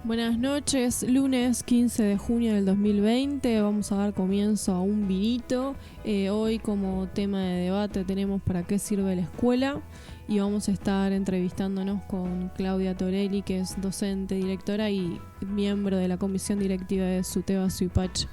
Buenas noches, lunes 15 de junio del 2020, vamos a dar comienzo a un vinito. Hoy como tema de debate tenemos para qué sirve la escuela y vamos a estar entrevistándonos con Claudia Torelli, que es docente, directora y miembro de la comisión directiva de SUTEBA Suipach.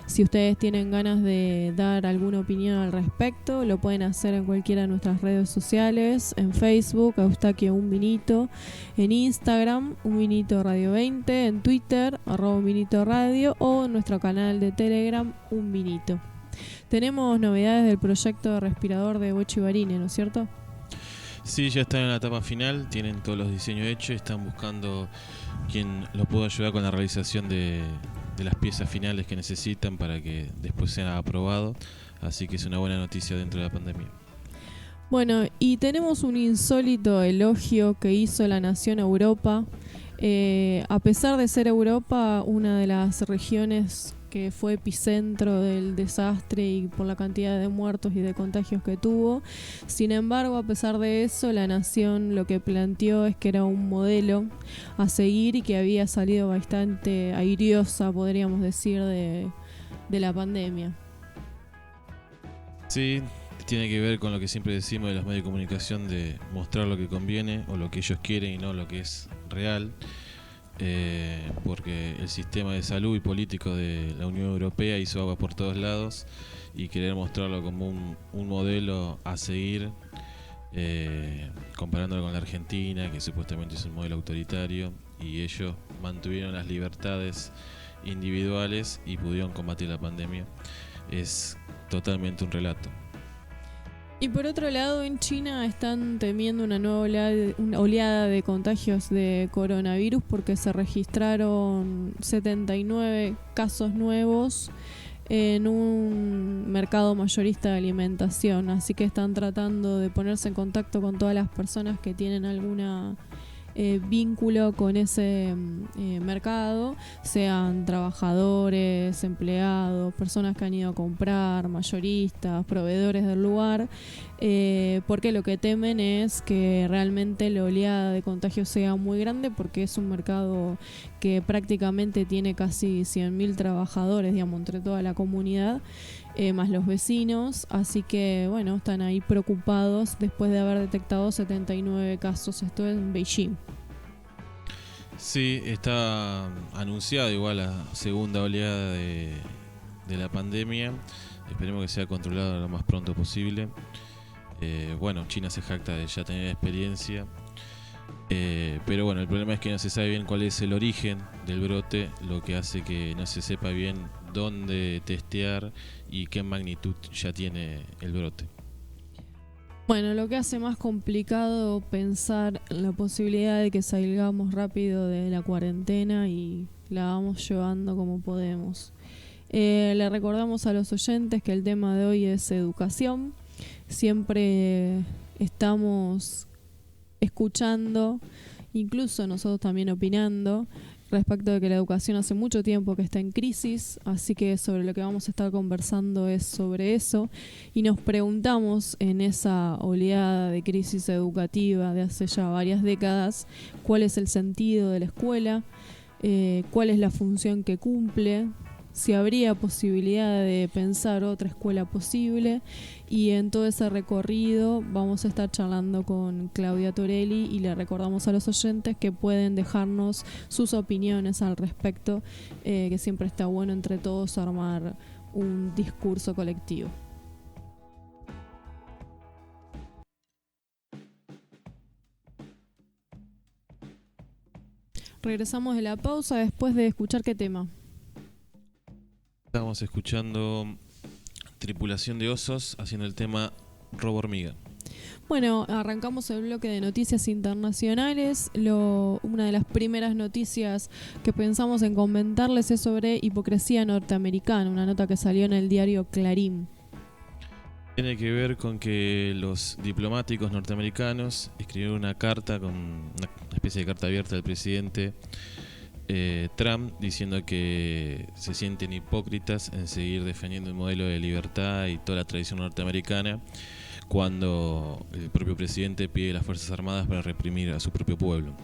Si ustedes tienen ganas de dar alguna opinión al respecto, lo pueden hacer en cualquiera de nuestras redes sociales, en Facebook, Eustaquio Un Vinito, en Instagram, Un Vinito Radio 20, en Twitter, @Un Vinito Radio, o en nuestro canal de Telegram, Un Vinito. Tenemos novedades del proyecto de respirador de Bochi Barine, ¿no es cierto? Sí, ya están en la etapa final, tienen todos los diseños hechos, están buscando quien los pueda ayudar con la realización de las piezas finales que necesitan para que después sea aprobado, así que es una buena noticia dentro de la pandemia. Bueno, y tenemos un insólito elogio que hizo la nación a Europa. A pesar de ser Europa una de las regiones que fue epicentro del desastre y por la cantidad de muertos y de contagios que tuvo, sin embargo, a pesar de eso, la nación lo que planteó es que era un modelo a seguir y que había salido bastante airiosa, podríamos decir, de la pandemia. Sí, tiene que ver con lo que siempre decimos de los medios de comunicación, de mostrar lo que conviene o lo que ellos quieren y no lo que es real. Porque el sistema de salud y político de la Unión Europea hizo agua por todos lados y querer mostrarlo como un modelo a seguir, comparándolo con la Argentina, que supuestamente es un modelo autoritario, y ellos mantuvieron las libertades individuales y pudieron combatir la pandemia. Es totalmente un relato. Y por otro lado, en China están temiendo una nueva oleada de contagios de coronavirus porque se registraron 79 casos nuevos en un mercado mayorista de alimentación. Así que están tratando de ponerse en contacto con todas las personas que tienen alguna vínculo con ese mercado, sean trabajadores, empleados, personas que han ido a comprar, mayoristas, proveedores del lugar, porque lo que temen es que realmente la oleada de contagios sea muy grande, porque es un mercado que prácticamente tiene casi 100.000 trabajadores, digamos, entre toda la comunidad, más los vecinos, así que bueno, están ahí preocupados después de haber detectado 79 casos, esto en Beijing. Sí, está anunciada igual la segunda oleada de la pandemia, esperemos que sea controlada lo más pronto posible. Bueno, China se jacta de ya tener experiencia, pero bueno, el problema es que no se sabe bien cuál es el origen del brote, lo que hace que no se sepa bien dónde testear y qué magnitud ya tiene el brote. Bueno, lo que hace más complicado pensar en la posibilidad de que salgamos rápido de la cuarentena y la vamos llevando como podemos. Le recordamos a los oyentes que el tema de hoy es educación. Siempre estamos escuchando, incluso nosotros también opinando, respecto de que la educación hace mucho tiempo que está en crisis, así que sobre lo que vamos a estar conversando es sobre eso, y nos preguntamos en esa oleada de crisis educativa de hace ya varias décadas, cuál es el sentido de la escuela, cuál es la función que cumple, si habría posibilidad de pensar otra escuela posible, y en todo ese recorrido vamos a estar charlando con Claudia Torelli y le recordamos a los oyentes que pueden dejarnos sus opiniones al respecto, que siempre está bueno entre todos armar un discurso colectivo. Regresamos de la pausa después de escuchar qué tema. Estamos escuchando Tripulación de Osos haciendo el tema Robo Hormiga. Bueno, arrancamos el bloque de noticias internacionales. Una de las primeras noticias que pensamos en comentarles es sobre hipocresía norteamericana, una nota que salió en el diario Clarín. Tiene que ver con que los diplomáticos norteamericanos escribieron una carta, con una especie de carta abierta al presidente Trump, diciendo que se sienten hipócritas en seguir defendiendo el modelo de libertad y toda la tradición norteamericana cuando el propio presidente pide a las Fuerzas Armadas para reprimir a su propio pueblo.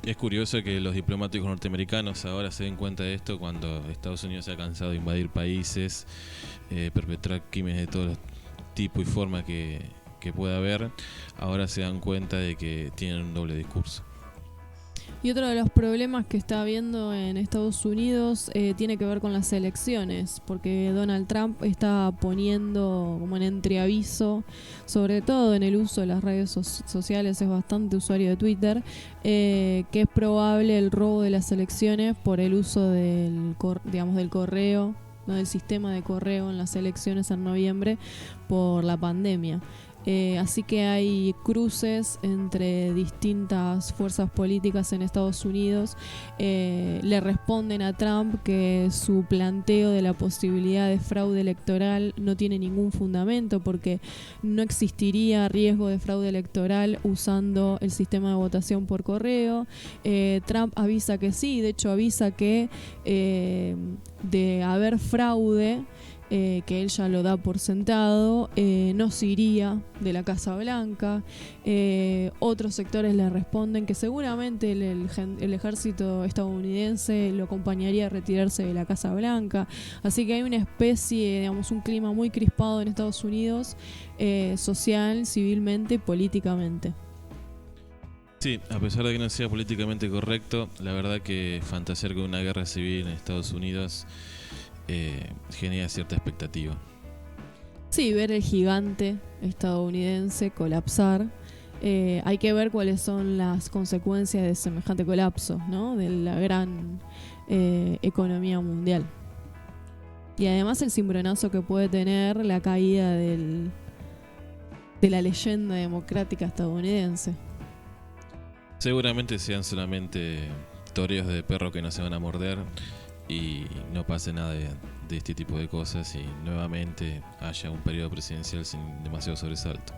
Es curioso que los diplomáticos norteamericanos ahora se den cuenta de esto cuando Estados Unidos se ha cansado de invadir países, perpetrar crímenes de todo tipo y forma que pueda haber. Ahora se dan cuenta de que tienen un doble discurso. Y otro de los problemas que está habiendo en Estados Unidos tiene que ver con las elecciones, porque Donald Trump está poniendo como en entreaviso, sobre todo en el uso de las redes sociales, es bastante usuario de Twitter, que es probable el robo de las elecciones por el uso del correo, ¿no? Del sistema de correo en las elecciones en noviembre por la pandemia. Así que hay cruces entre distintas fuerzas políticas en Estados Unidos. Le responden a Trump que su planteo de la posibilidad de fraude electoral no tiene ningún fundamento porque no existiría riesgo de fraude electoral usando el sistema de votación por correo. Trump avisa que sí, de hecho avisa que de haber fraude, que él ya lo da por sentado, no se iría de la Casa Blanca. Otros sectores le responden que seguramente el ejército estadounidense lo acompañaría a retirarse de la Casa Blanca. Así que hay una especie, digamos, un clima muy crispado en Estados Unidos, social, civilmente, políticamente. Sí, a pesar de que no sea políticamente correcto, la verdad que fantasear con una guerra civil en Estados Unidos genera cierta expectativa. Sí, ver el gigante estadounidense colapsar. Hay que ver cuáles son las consecuencias de semejante colapso, ¿no? De la gran economía mundial. Y además el cimbronazo que puede tener la caída de la leyenda democrática estadounidense. Seguramente sean solamente toreos de perro que no se van a morder y no pase nada de este tipo de cosas y nuevamente haya un periodo presidencial sin demasiado sobresalto.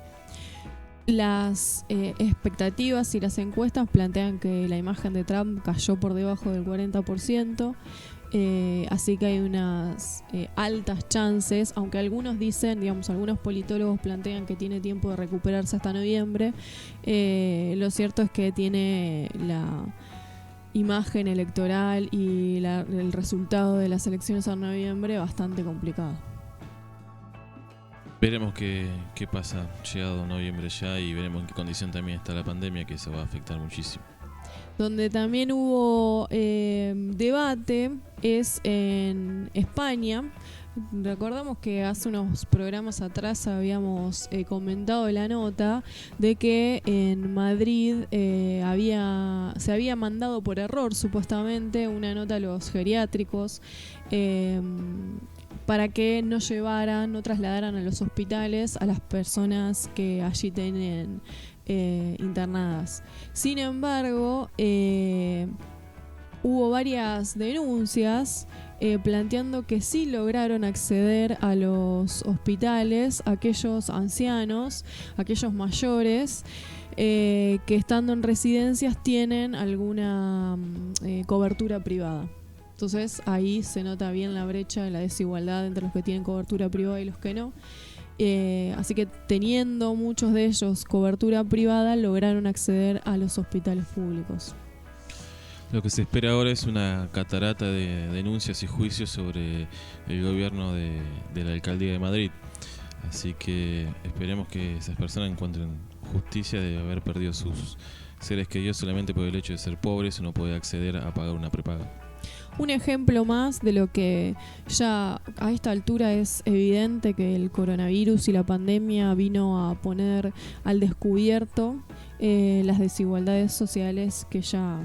Las expectativas y las encuestas plantean que la imagen de Trump cayó por debajo del 40%, así que hay unas altas chances, aunque algunos dicen, digamos, algunos politólogos plantean que tiene tiempo de recuperarse hasta noviembre. Lo cierto es que tiene la imagen electoral y el resultado de las elecciones en noviembre bastante complicado. Veremos qué pasa llegado noviembre ya y veremos en qué condición también está la pandemia, que eso va a afectar muchísimo. Donde también hubo debate es en España. Recordamos que hace unos programas atrás habíamos comentado la nota de que en Madrid se había mandado por error supuestamente una nota a los geriátricos para que no trasladaran a los hospitales a las personas que allí tienen internadas. Sin embargo, hubo varias denuncias planteando que sí lograron acceder a los hospitales aquellos ancianos, aquellos mayores que estando en residencias tienen alguna cobertura privada. Entonces ahí se nota bien la brecha, la desigualdad entre los que tienen cobertura privada y los que no. Así que teniendo muchos de ellos cobertura privada, lograron acceder a los hospitales públicos. Lo que se espera ahora es una catarata de denuncias y juicios sobre el gobierno de la alcaldía de Madrid. Así que esperemos que esas personas encuentren justicia de haber perdido sus seres queridos solamente por el hecho de ser pobres o no poder acceder a pagar una prepaga. Un ejemplo más de lo que ya a esta altura es evidente que el coronavirus y la pandemia vino a poner al descubierto las desigualdades sociales que ya,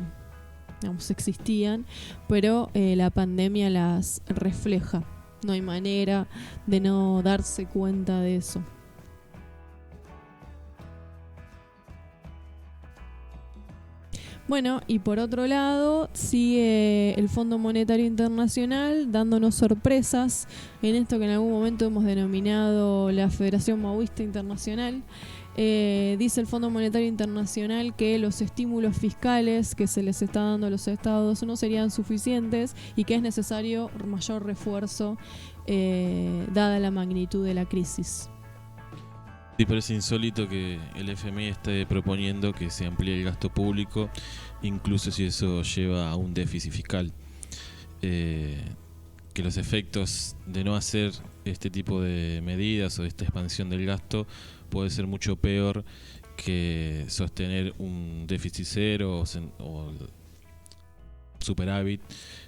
digamos, existían, pero la pandemia las refleja. No hay manera de no darse cuenta de eso. Bueno, y por otro lado, sigue el Fondo Monetario Internacional dándonos sorpresas en esto que en algún momento hemos denominado la Federación Maoísta Internacional. Dice el Fondo Monetario Internacional que los estímulos fiscales que se les está dando a los estados no serían suficientes y que es necesario mayor refuerzo dada la magnitud de la crisis. Sí, parece insólito que el FMI esté proponiendo que se amplíe el gasto público, incluso si eso lleva a un déficit fiscal. Que los efectos de no hacer este tipo de medidas o esta expansión del gasto puede ser mucho peor que sostener un déficit cero o superávit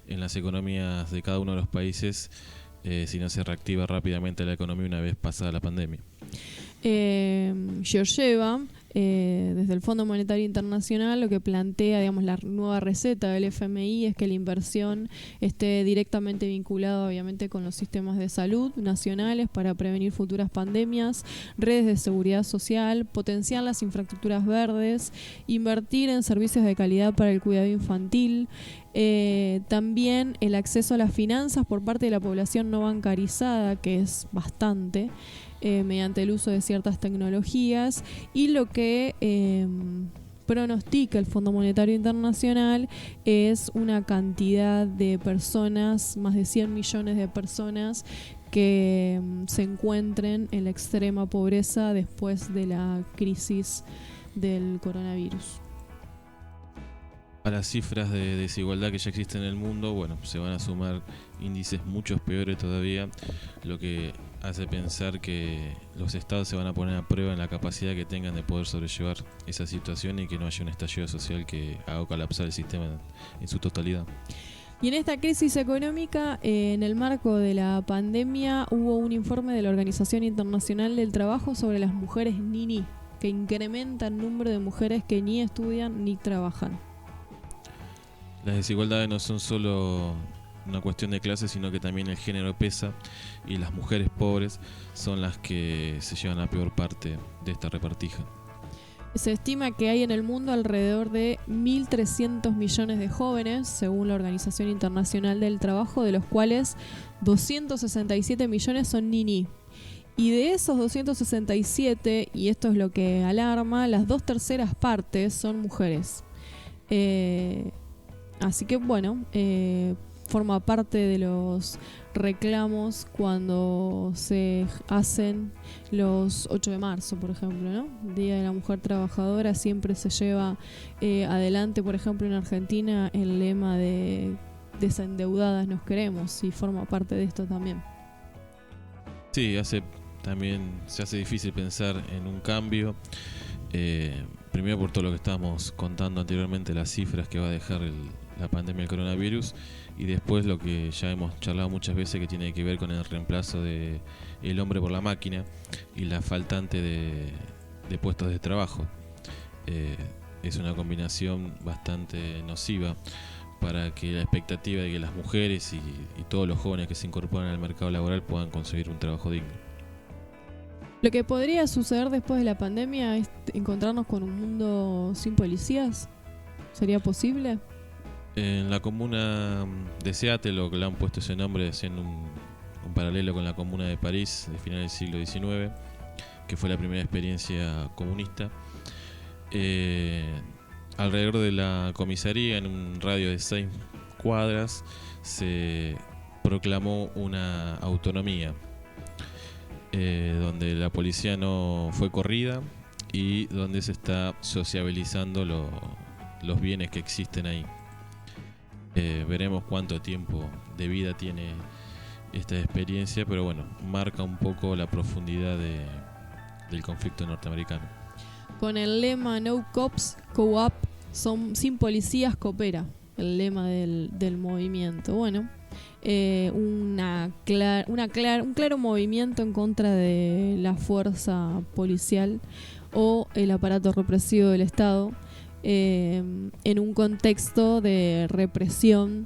en las economías de cada uno de los países si no se reactiva rápidamente la economía una vez pasada la pandemia. Georgieva, desde el Fondo Monetario Internacional, lo que plantea, digamos, la nueva receta del FMI es que la inversión esté directamente vinculada, obviamente, con los sistemas de salud nacionales para prevenir futuras pandemias, redes de seguridad social, potenciar las infraestructuras verdes, invertir en servicios de calidad para el cuidado infantil, también el acceso a las finanzas por parte de la población no bancarizada, que es bastante, mediante el uso de ciertas tecnologías, y lo que pronostica el Fondo Monetario Internacional es una cantidad de personas, más de 100 millones de personas que se encuentren en la extrema pobreza después de la crisis del coronavirus. A las cifras de desigualdad que ya existen en el mundo, bueno, se van a sumar índices mucho peores todavía, lo que hace pensar que los estados se van a poner a prueba en la capacidad que tengan de poder sobrellevar esa situación y que no haya un estallido social que haga colapsar el sistema en su totalidad. Y en esta crisis económica, en el marco de la pandemia, hubo un informe de la Organización Internacional del Trabajo sobre las mujeres NINI, que incrementa el número de mujeres que ni estudian ni trabajan. Las desigualdades no son solo una cuestión de clase, sino que también el género pesa y las mujeres pobres son las que se llevan la peor parte de esta repartija. Se estima que hay en el mundo alrededor de 1.300 millones de jóvenes, según la Organización Internacional del Trabajo, de los cuales 267 millones son niní. Y de esos 267, y esto es lo que alarma, las 2/3 partes son mujeres. Así que bueno, forma parte de los reclamos cuando se hacen los 8 de marzo, por ejemplo, ¿no? Día de la Mujer Trabajadora, siempre se lleva adelante, por ejemplo, en Argentina, el lema de desendeudadas nos queremos, y forma parte de esto también. Sí, también se hace difícil pensar en un cambio. Primero por todo lo que estábamos contando anteriormente, las cifras que va a dejar la pandemia del coronavirus, y después lo que ya hemos charlado muchas veces, que tiene que ver con el reemplazo de el hombre por la máquina y la faltante de puestos de trabajo. Es una combinación bastante nociva para que la expectativa de que las mujeres y todos los jóvenes que se incorporan al mercado laboral puedan conseguir un trabajo digno. Lo que podría suceder después de la pandemia es encontrarnos con un mundo sin policías. ¿Sería posible? En la comuna de Seattle, o que le han puesto ese nombre haciendo un paralelo con la comuna de París de finales del siglo XIX, que fue la primera experiencia comunista, alrededor de la comisaría, en un radio de 6 cuadras, se proclamó una autonomía, donde la policía no fue corrida y donde se está sociabilizando los bienes que existen ahí. Veremos cuánto tiempo de vida tiene esta experiencia, pero bueno, marca un poco la profundidad del conflicto norteamericano. Con el lema No Cops, Co-op, sin policías coopera, el lema del movimiento. Bueno, un claro movimiento en contra de la fuerza policial o el aparato represivo del Estado, en un contexto de represión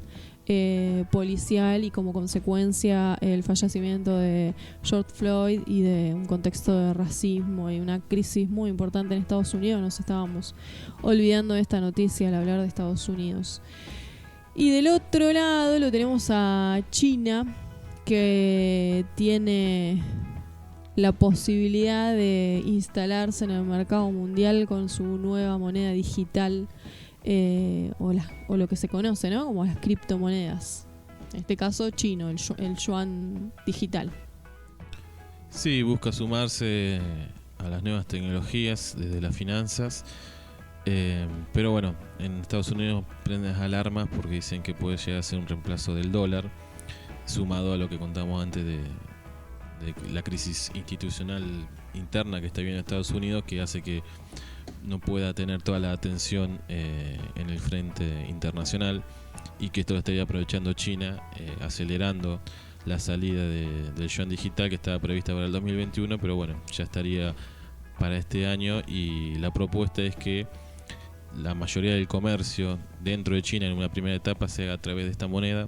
policial, y como consecuencia el fallecimiento de George Floyd, y de un contexto de racismo y una crisis muy importante en Estados Unidos. Nos estábamos olvidando de esta noticia al hablar de Estados Unidos. Y del otro lado lo tenemos a China, que tiene la posibilidad de instalarse en el mercado mundial con su nueva moneda digital, o lo que se conoce, ¿no?, como las criptomonedas. En este caso chino, el yuan digital. Sí, busca sumarse a las nuevas tecnologías desde las finanzas. Pero bueno, en Estados Unidos prenden las alarmas porque dicen que puede llegar a ser un reemplazo del dólar, sumado a lo que contamos antes de la crisis institucional interna que está viviendo Estados Unidos, que hace que no pueda tener toda la atención en el frente internacional, y que esto lo estaría aprovechando China, acelerando la salida del yuan digital, que estaba prevista para el 2021, pero bueno, ya estaría para este año. Y la propuesta es que la mayoría del comercio dentro de China en una primera etapa se haga a través de esta moneda,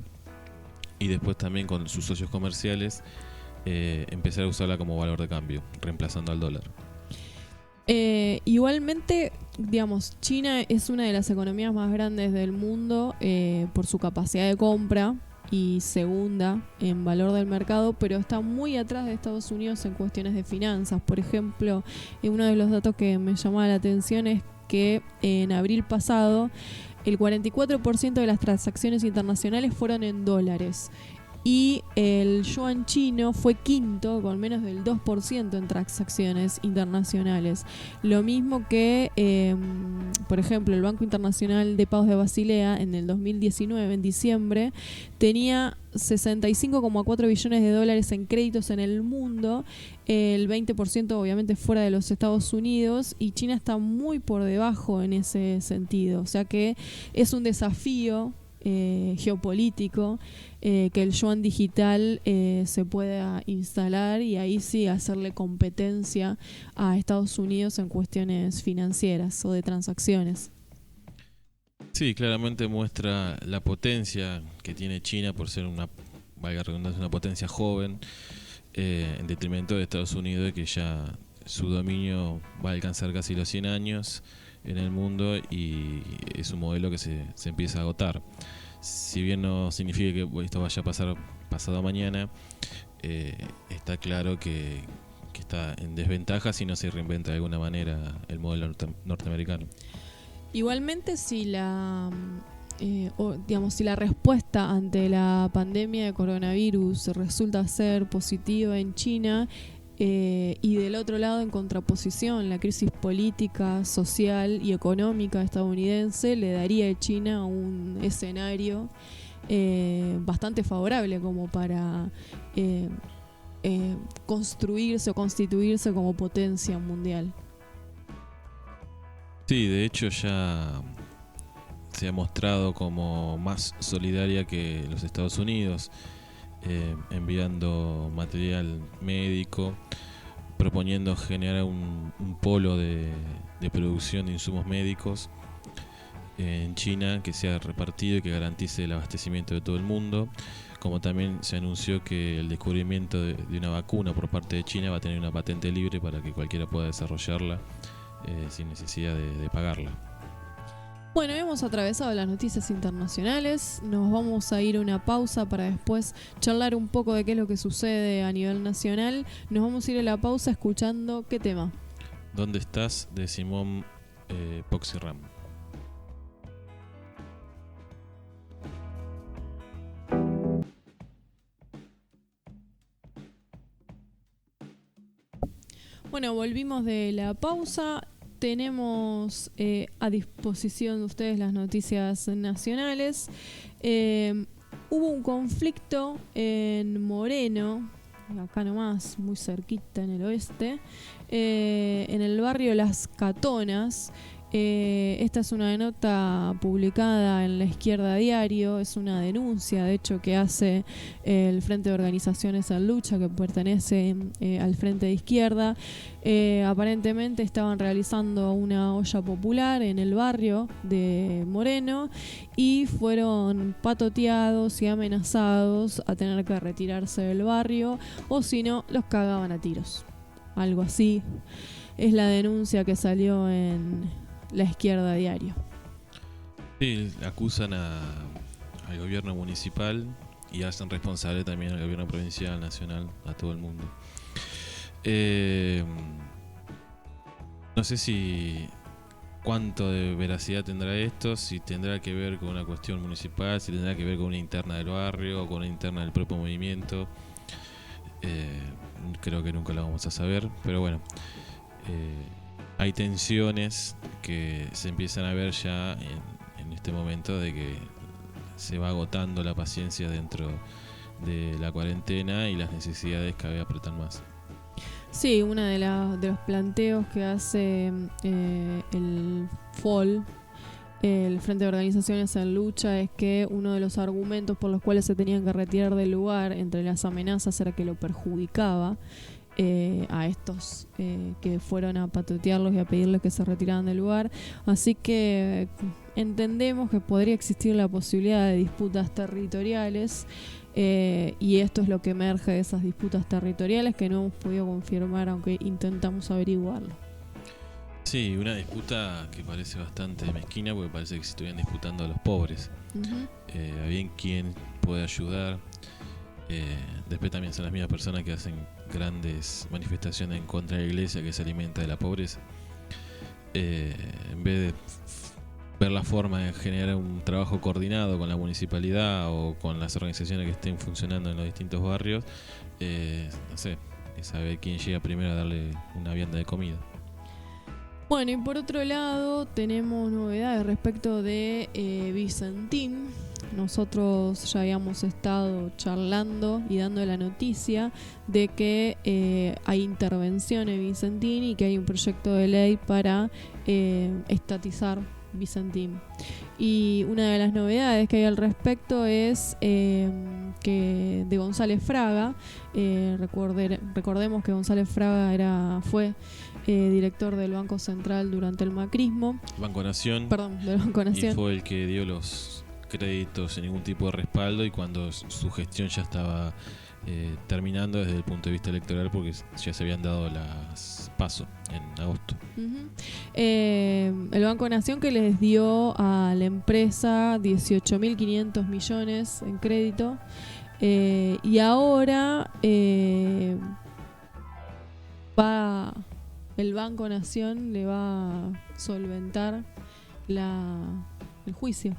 y después también con sus socios comerciales empezar a usarla como valor de cambio, reemplazando al dólar. Igualmente, digamos, China es una de las economías más grandes del mundo por su capacidad de compra y segunda en valor del mercado, pero está muy atrás de Estados Unidos en cuestiones de finanzas. Por ejemplo, uno de los datos que me llamaba la atención es que en abril pasado el 44% de las transacciones internacionales fueron en dólares, y el yuan chino fue quinto con menos del 2% en transacciones internacionales. Lo mismo que, por ejemplo, el Banco Internacional de Pagos de Basilea en el 2019, en diciembre, tenía 65,4 billones de dólares en créditos en el mundo, el 20% obviamente fuera de los Estados Unidos, y China está muy por debajo en ese sentido. O sea que es un desafío geopolítico que el yuan digital se pueda instalar y ahí sí hacerle competencia a Estados Unidos en cuestiones financieras o de transacciones. Sí, claramente muestra la potencia que tiene China por ser una, valga la redundancia, una potencia joven, en detrimento de Estados Unidos, de que ya su dominio va a alcanzar casi los 100 años en el mundo, y es un modelo que se empieza a agotar. Si bien no significa que esto vaya a pasar pasado mañana, está claro que está en desventaja si no se reinventa de alguna manera el modelo norteamericano. Igualmente, si la respuesta ante la pandemia de coronavirus resulta ser positiva en China, y del otro lado, en contraposición, la crisis política, social y económica estadounidense le daría a China un escenario bastante favorable como para construirse o constituirse como potencia mundial. Sí, de hecho ya se ha mostrado como más solidaria que los Estados Unidos, enviando material médico, proponiendo generar un polo de producción de insumos médicos en China que sea repartido y que garantice el abastecimiento de todo el mundo. Como también se anunció que el descubrimiento de una vacuna por parte de China va a tener una patente libre para que cualquiera pueda desarrollarla sin necesidad de pagarla. Bueno, hemos atravesado las noticias internacionales, nos vamos a ir a una pausa para después charlar un poco de qué es lo que sucede a nivel nacional. Nos vamos a ir a la pausa escuchando ¿qué tema? ¿Dónde estás? De Simón Poxirram. Bueno, volvimos de la pausa. Tenemos a disposición de ustedes las noticias nacionales. Hubo un conflicto en Moreno, acá nomás, muy cerquita en el oeste, en el barrio Las Catonas. Esta es una nota publicada en La Izquierda Diario, es una denuncia de hecho que hace el Frente de Organizaciones en Lucha, que pertenece al Frente de Izquierda. Aparentemente estaban realizando una olla popular en el barrio de Moreno y fueron patoteados y amenazados a tener que retirarse del barrio, o si no, los cagaban a tiros. Algo así es la denuncia que salió en La Izquierda Diario. Sí, acusan al gobierno municipal y hacen responsable también al gobierno provincial, nacional, a todo el mundo. No sé si cuánto de veracidad tendrá esto, si tendrá que ver con una cuestión municipal, si tendrá que ver con una interna del barrio o con una interna del propio movimiento. Creo que nunca lo vamos a saber, pero bueno. hay tensiones que se empiezan a ver ya en este momento de que se va agotando la paciencia dentro de la cuarentena y las necesidades cada vez apretan más. Sí, uno de los planteos que hace el FOL, el Frente de Organizaciones en Lucha, es que uno de los argumentos por los cuales se tenían que retirar del lugar, entre las amenazas, era que lo perjudicaba a estos que fueron a patotearlos y a pedirles que se retiraran del lugar. Así que entendemos que podría existir la posibilidad de disputas territoriales, y esto es lo que emerge de esas disputas territoriales, que no hemos podido confirmar, aunque intentamos averiguarlo. Sí, una disputa que parece bastante mezquina, porque parece que se estuvieran disputando a los pobres. A bien quién puede ayudar. Después también son las mismas personas que hacen grandes manifestaciones en contra de la iglesia, que se alimenta de la pobreza. En vez de ver la forma de generar un trabajo coordinado con la municipalidad o con las organizaciones que estén funcionando en los distintos barrios, no sé, saber quién llega primero a darle una vianda de comida. Bueno, y por otro lado tenemos novedades respecto de Vicentín. Nosotros ya habíamos estado charlando y dando la noticia de que hay intervención en Vicentín y que hay un proyecto de ley para estatizar Vicentín. Y una de las novedades que hay al respecto es que de González Fraga, recordemos que González Fraga fue director del Banco Central durante el macrismo. Banco Nación. Perdón, del Banco Nación. Y fue el que dio los créditos sin ningún tipo de respaldo, y cuando su gestión ya estaba terminando desde el punto de vista electoral, porque ya se habían dado las PASO en agosto. El Banco Nación, que les dio a la empresa 18.500 millones en crédito, y ahora el Banco Nación le va a solventar el juicio.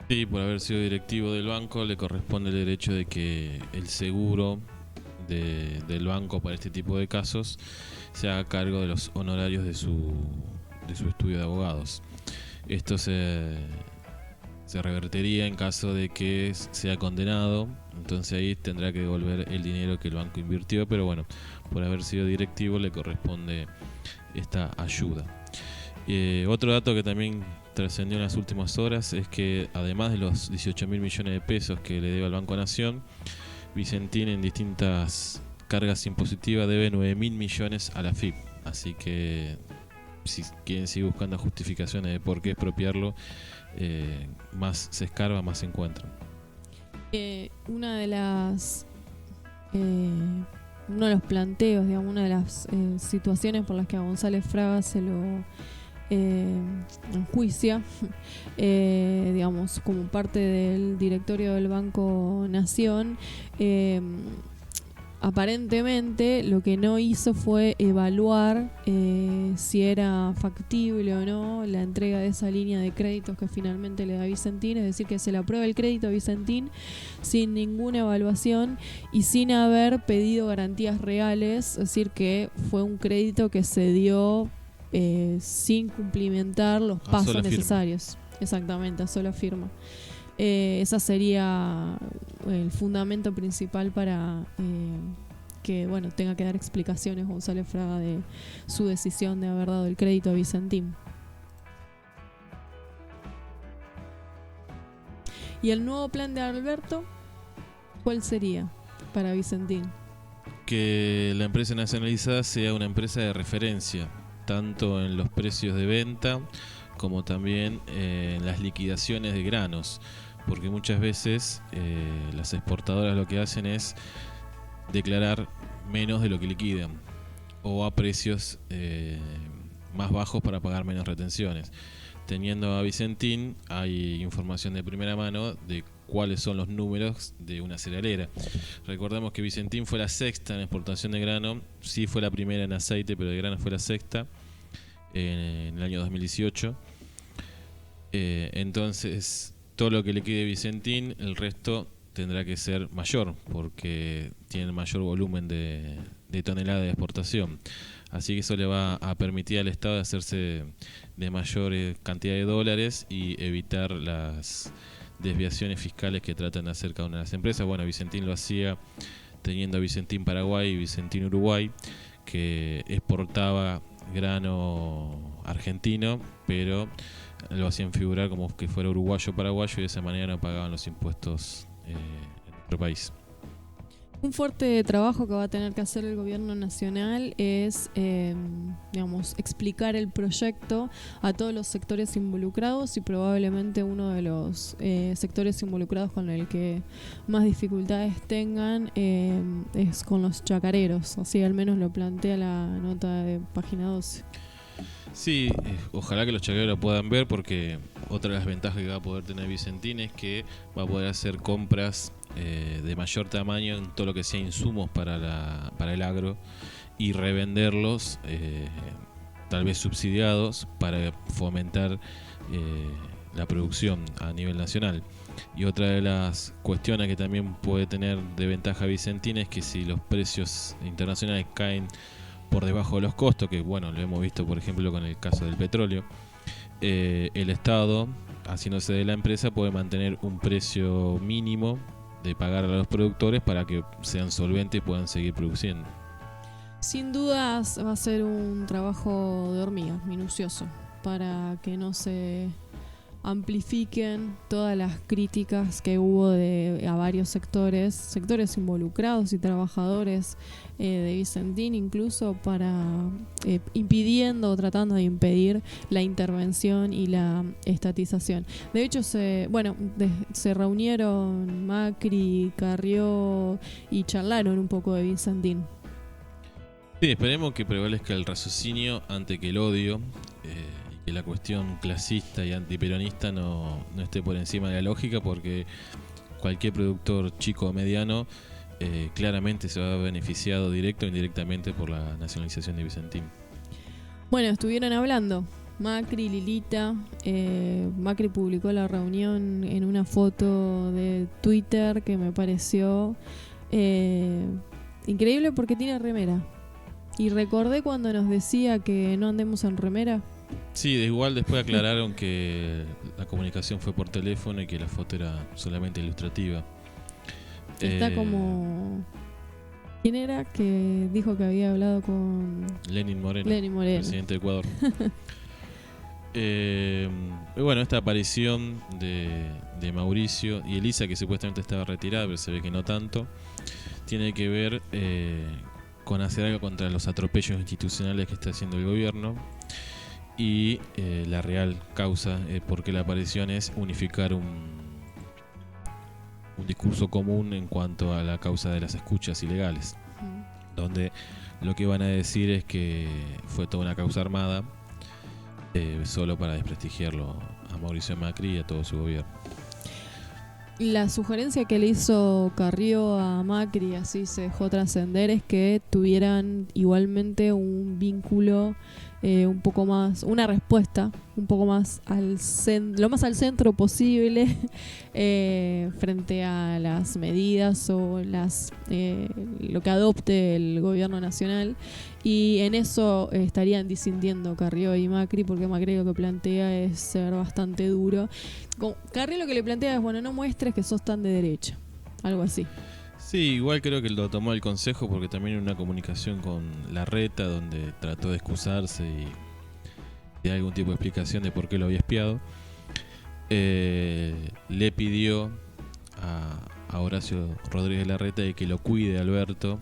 Sí, por haber sido directivo del banco le corresponde el derecho de que el seguro del banco para este tipo de casos se haga cargo de los honorarios de su estudio de abogados. Esto se revertiría en caso de que sea condenado, entonces ahí tendrá que devolver el dinero que el banco invirtió, pero bueno, por haber sido directivo le corresponde esta ayuda. Otro dato que también trascendió en las últimas horas es que, además de los 18.000 millones de pesos que le debe al Banco Nación, Vicentín en distintas cargas impositivas debe 9.000 millones a la AFIP. Así que si quieren seguir buscando justificaciones de por qué expropiarlo, más se escarba, más se encuentran. Uno de los planteos, digamos, una de las situaciones por las que a González Fraga se lo enjuicia, digamos, como parte del directorio del Banco Nación, aparentemente lo que no hizo fue evaluar si era factible o no la entrega de esa línea de créditos que finalmente le da Vicentín, es decir, que se le aprueba el crédito a Vicentín sin ninguna evaluación y sin haber pedido garantías reales, es decir, que fue un crédito que se dio sin cumplimentar los pasos necesarios. Exactamente, a sola firma. Esa sería el fundamento principal para que tenga que dar explicaciones González Fraga de su decisión de haber dado el crédito a Vicentín. ¿Y el nuevo plan de Alberto cuál sería para Vicentín? Que la empresa nacionalizada sea una empresa de referencia, tanto en los precios de venta como también en las liquidaciones de granos, porque muchas veces las exportadoras lo que hacen es declarar menos de lo que liquidan o a precios más bajos para pagar menos retenciones. Teniendo a Vicentín hay información de primera mano de cuáles son los números de una cerealera. Recordemos que Vicentín fue la sexta en exportación de grano, sí fue la primera en aceite, pero de grano fue la sexta en el año 2018. Entonces, todo lo que le quede Vicentín, el resto tendrá que ser mayor, porque tiene mayor volumen de de tonelada de exportación. Así que eso le va a permitir al Estado hacerse de mayor cantidad de dólares y evitar las desviaciones fiscales que tratan de hacer cada una de las empresas. Bueno, Vicentín lo hacía teniendo a Vicentín Paraguay y Vicentín Uruguay, que exportaba grano argentino, pero lo hacían figurar como que fuera uruguayo paraguayo y de esa manera no pagaban los impuestos en nuestro país. Un fuerte trabajo que va a tener que hacer el gobierno nacional es, explicar el proyecto a todos los sectores involucrados, y probablemente uno de los sectores involucrados con el que más dificultades tengan es con los chacareros. Así al menos lo plantea la nota de página 12. Sí, ojalá que los chacareros lo puedan ver, porque otra de las ventajas que va a poder tener Vicentín es que va a poder hacer compras de mayor tamaño en todo lo que sea insumos para el agro y revenderlos, tal vez subsidiados, para fomentar la producción a nivel nacional. Y otra de las cuestiones que también puede tener de ventaja Vicentín es que si los precios internacionales caen por debajo de los costos, que bueno, lo hemos visto por ejemplo con el caso del petróleo, el Estado, haciéndose de la empresa, puede mantener un precio mínimo de pagar a los productores para que sean solventes y puedan seguir produciendo. Sin dudas va a ser un trabajo de hormiga, minucioso, para que no se amplifiquen todas las críticas que hubo a varios sectores involucrados y trabajadores de Vicentín, incluso para impidiendo o tratando de impedir la intervención y la estatización. De hecho, se reunieron Macri, Carrió y charlaron un poco de Vicentín. Sí, esperemos que prevalezca el raciocinio ante que el odio, y que la cuestión clasista y antiperonista no esté por encima de la lógica, porque cualquier productor chico o mediano claramente se va beneficiado directo o indirectamente por la nacionalización de Vicentín. Bueno, estuvieron hablando Macri, Lilita. Macri publicó la reunión en una foto de Twitter que me pareció increíble porque tiene remera. Y recordé cuando nos decía que no andemos en remera. Sí, igual después aclararon que la comunicación fue por teléfono y que la foto era solamente ilustrativa. Está como... ¿Quién era que dijo que había hablado con... Lenín Moreno, presidente de Ecuador. Bueno, esta aparición de Mauricio y Elisa, que supuestamente estaba retirada, pero se ve que no tanto, tiene que ver con hacer algo contra los atropellos institucionales que está haciendo el gobierno. Y la real causa por qué la aparición es unificar un discurso común en cuanto a la causa de las escuchas ilegales, donde lo que van a decir es que fue toda una causa armada, solo para desprestigiarlo a Mauricio Macri y a todo su gobierno. La sugerencia que le hizo Carrió a Macri, así se dejó trascender, es que tuvieran igualmente un vínculo un poco más, una respuesta un poco más lo más al centro posible frente a las medidas o lo que adopte el gobierno nacional, y en eso estarían disintiendo Carrió y Macri, porque Macri lo que plantea es ser bastante duro. Carrió lo que le plantea es, bueno, no muestres que sos tan de derecha, algo así. Sí, igual creo que lo tomó el consejo, porque también en una comunicación con Larreta, donde trató de excusarse y de algún tipo de explicación de por qué lo había espiado, le pidió a Horacio Rodríguez Larreta de que lo cuide a Alberto,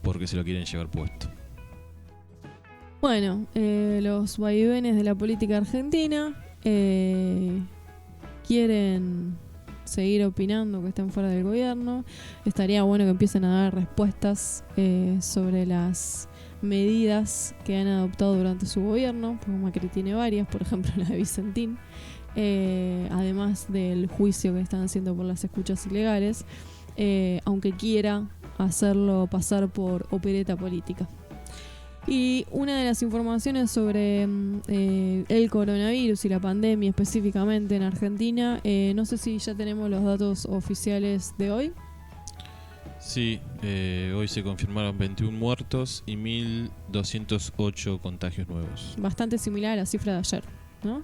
porque se lo quieren llevar puesto. Bueno, los vaivenes de la política argentina quieren seguir opinando que están fuera del gobierno. Estaría bueno que empiecen a dar respuestas sobre las medidas que han adoptado durante su gobierno, porque Macri tiene varias, por ejemplo la de Vicentín, además del juicio que están haciendo por las escuchas ilegales, aunque quiera hacerlo pasar por opereta política. Y una de las informaciones sobre el coronavirus y la pandemia específicamente en Argentina, no sé si ya tenemos los datos oficiales de hoy. Sí, hoy se confirmaron 21 muertos y 1.208 contagios nuevos. Bastante similar a la cifra de ayer, ¿no?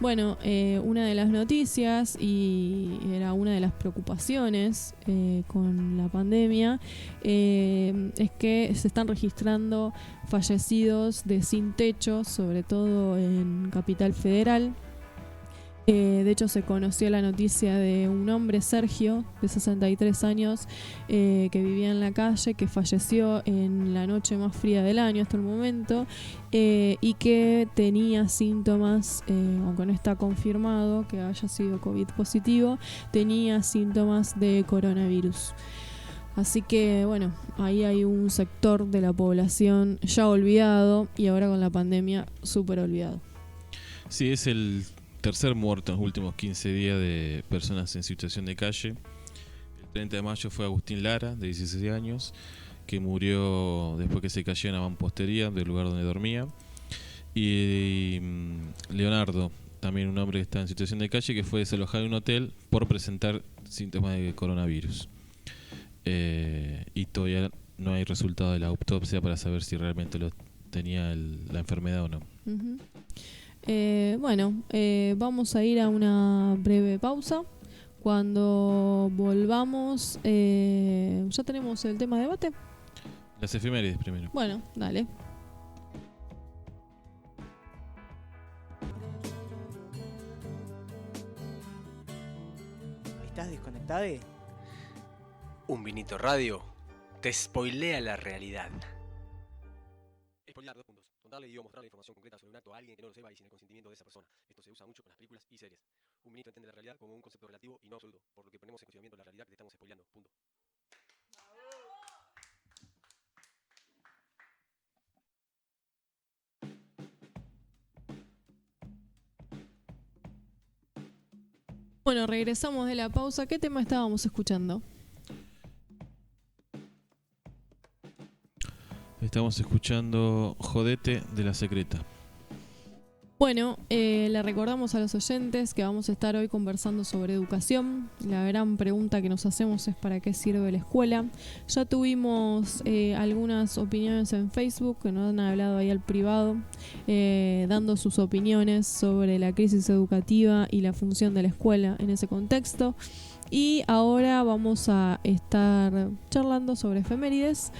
Bueno, una de las noticias y era una de las preocupaciones con la pandemia es que se están registrando fallecidos de sin techo, sobre todo en Capital Federal. De hecho, se conoció la noticia de un hombre, Sergio, de 63 años, que vivía en la calle, que falleció en la noche más fría del año hasta el momento, y que tenía síntomas, aunque no está confirmado que haya sido COVID positivo, tenía síntomas de coronavirus. Así que bueno, ahí hay un sector de la población ya olvidado y ahora con la pandemia súper olvidado. Sí, es el tercer muerto en los últimos 15 días de personas en situación de calle. El 30 de mayo fue Agustín Lara, de 16 años, que murió después que se cayó en la mampostería del lugar donde dormía. Y Leonardo, también un hombre que está en situación de calle, que fue desalojado en un hotel por presentar síntomas de coronavirus. Y todavía no hay resultado de la autopsia para saber si realmente tenía la enfermedad o no. Uh-huh. Vamos a ir a una breve pausa. Cuando volvamos, ¿ya tenemos el tema de debate? Las efemérides primero. Bueno, dale. ¿Estás desconectado? Un Vinito Radio te spoilea la realidad. Spoilear, 2 puntos. Contarle y o mostrar la información concreta sobre un acto a alguien que no lo sepa y sin el consentimiento de esa persona. Esto se usa mucho con las películas y series. Un Vinito entiende la realidad como un concepto relativo y no absoluto, por lo que ponemos en cuestionamiento la realidad que te estamos spoileando. Punto. Bueno, regresamos de la pausa. ¿Qué tema estábamos escuchando? Estamos escuchando Jodete de La Secreta. Bueno, le recordamos a los oyentes que vamos a estar hoy conversando sobre educación. La gran pregunta que nos hacemos es ¿para qué sirve la escuela? Ya tuvimos algunas opiniones en Facebook que nos han hablado ahí al privado, dando sus opiniones sobre la crisis educativa y la función de la escuela en ese contexto. Y ahora vamos a estar charlando sobre efemérides.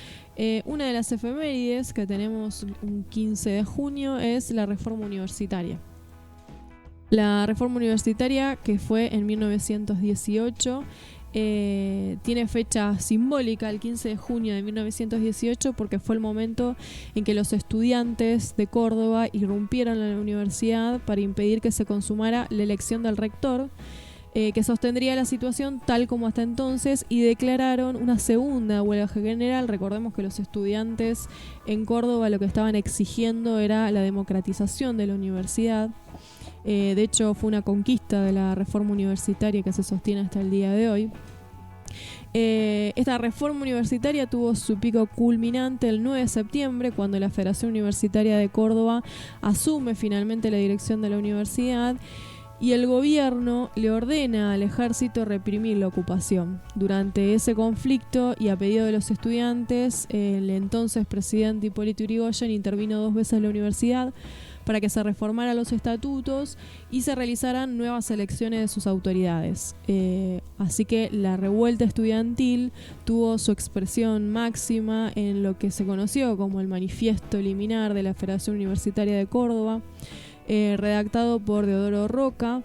Una de las efemérides que tenemos un 15 de junio es la reforma universitaria. La reforma universitaria, que fue en 1918, tiene fecha simbólica el 15 de junio de 1918 porque fue el momento en que los estudiantes de Córdoba irrumpieron en la universidad para impedir que se consumara la elección del rector, que sostendría la situación tal como hasta entonces, y declararon una segunda huelga general. Recordemos que los estudiantes en Córdoba lo que estaban exigiendo era la democratización de la universidad. De hecho, fue una conquista de la reforma universitaria que se sostiene hasta el día de hoy. Esta reforma universitaria tuvo su pico culminante el 9 de septiembre, cuando la Federación Universitaria de Córdoba asume finalmente la dirección de la universidad. Y el gobierno le ordena al ejército reprimir la ocupación. Durante ese conflicto y a pedido de los estudiantes, el entonces presidente Hipólito Yrigoyen intervino 2 veces en la universidad para que se reformaran los estatutos y se realizaran nuevas elecciones de sus autoridades. Así que la revuelta estudiantil tuvo su expresión máxima en lo que se conoció como el Manifiesto Liminar de la Federación Universitaria de Córdoba, redactado por Deodoro Roca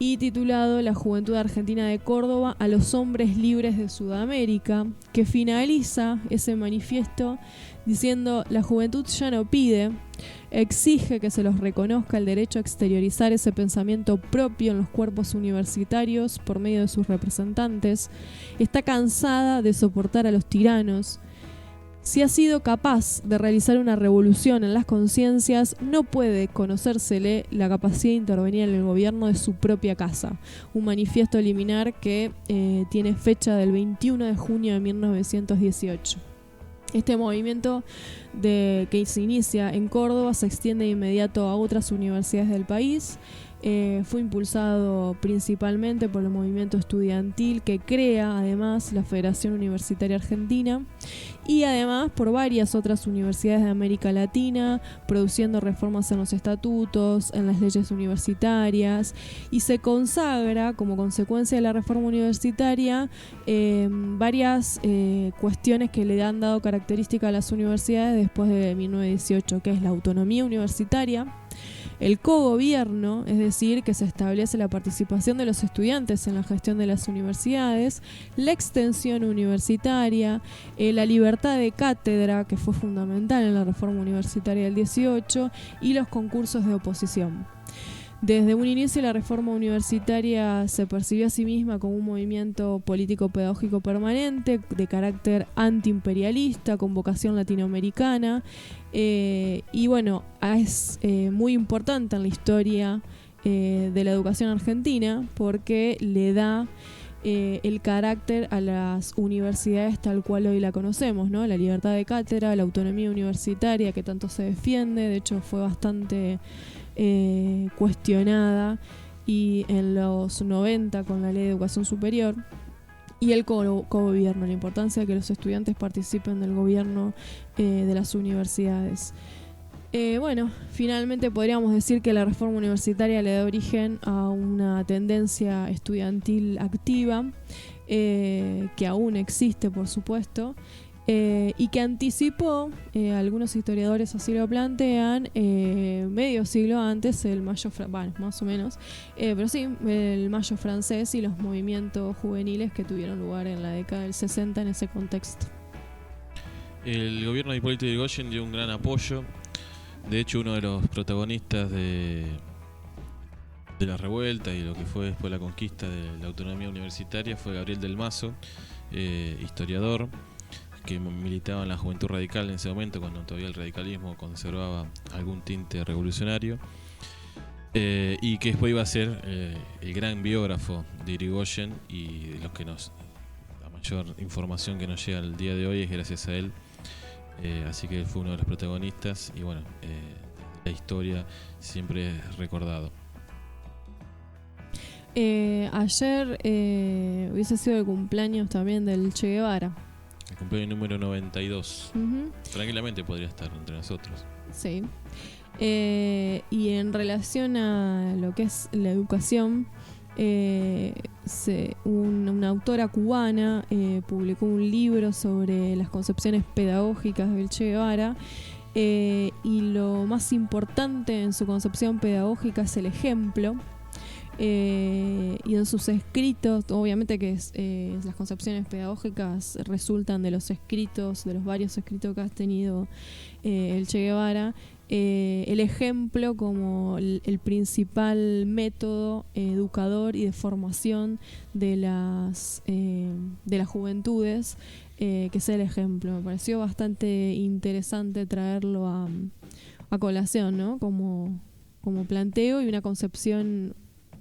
y titulado La Juventud Argentina de Córdoba a los hombres libres de Sudamérica, que finaliza ese manifiesto diciendo: la juventud ya no pide, exige que se los reconozca el derecho a exteriorizar ese pensamiento propio en los cuerpos universitarios por medio de sus representantes, está cansada de soportar a los tiranos. Si ha sido capaz de realizar una revolución en las conciencias, no puede conocérsele la capacidad de intervenir en el gobierno de su propia casa. Un manifiesto liminar que tiene fecha del 21 de junio de 1918. Este movimiento que se inicia en Córdoba se extiende de inmediato a otras universidades del país. Fue impulsado principalmente por el movimiento estudiantil que crea además la Federación Universitaria Argentina y además por varias otras universidades de América Latina, produciendo reformas en los estatutos, en las leyes universitarias, y se consagra como consecuencia de la reforma universitaria varias cuestiones que le han dado característica a las universidades después de 1918, que es la autonomía universitaria, el cogobierno, es decir, que se establece la participación de los estudiantes en la gestión de las universidades, la extensión universitaria, la libertad de cátedra, que fue fundamental en la reforma universitaria del 18, y los concursos de oposición. Desde un inicio la reforma universitaria se percibió a sí misma como un movimiento político-pedagógico permanente de carácter antiimperialista, con vocación latinoamericana, y bueno, es muy importante en la historia de la educación argentina porque le da el carácter a las universidades tal cual hoy la conocemos, ¿no? La libertad de cátedra, la autonomía universitaria que tanto se defiende, de hecho fue bastante cuestionada y en los 90 con la Ley de Educación Superior, y el cogobierno, la importancia de que los estudiantes participen del gobierno de las universidades. Bueno, finalmente podríamos decir que la reforma universitaria le da origen a una tendencia estudiantil activa, que aún existe, por supuesto, y que anticipó, algunos historiadores así lo plantean, medio siglo antes el Mayo bueno, más o menos, pero sí, el Mayo francés y los movimientos juveniles que tuvieron lugar en la década del 60 en ese contexto. El gobierno de Hipólito Yrigoyen dio un gran apoyo. De hecho, uno de los protagonistas de la revuelta y lo que fue después la conquista de la autonomía universitaria fue Gabriel del Mazo, historiador, que militaba en la Juventud Radical en ese momento, cuando todavía el radicalismo conservaba algún tinte revolucionario, y que después iba a ser el gran biógrafo de Yrigoyen, y de los que la mayor información que nos llega al día de hoy es gracias a él. Así que él fue uno de los protagonistas y bueno, la historia siempre es recordado. Ayer hubiese sido el cumpleaños también del Che Guevara. El cumpleaños número 92. Uh-huh. Tranquilamente podría estar entre nosotros. Sí. Y en relación a lo que es la educación, una autora cubana publicó un libro sobre las concepciones pedagógicas del Che Guevara, y lo más importante en su concepción pedagógica es el ejemplo. Y en sus escritos, obviamente que las concepciones pedagógicas resultan de los escritos, de los varios escritos que ha tenido el Che Guevara, el ejemplo como el principal método educador y de formación de las juventudes, que es el ejemplo. Me pareció bastante interesante traerlo a colación, ¿no? Como planteo y una concepción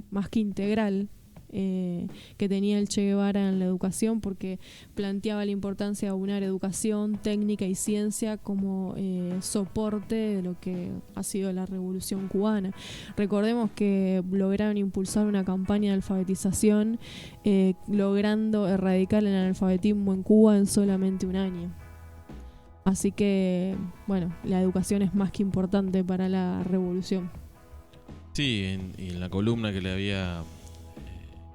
más que integral que tenía el Che Guevara en la educación, porque planteaba la importancia de aunar educación, técnica y ciencia como soporte de lo que ha sido la Revolución Cubana. Recordemos que lograron impulsar una campaña de alfabetización, logrando erradicar el analfabetismo en Cuba en solamente un año. Así que, bueno, la educación es más que importante para la revolución. Sí, en la columna que le había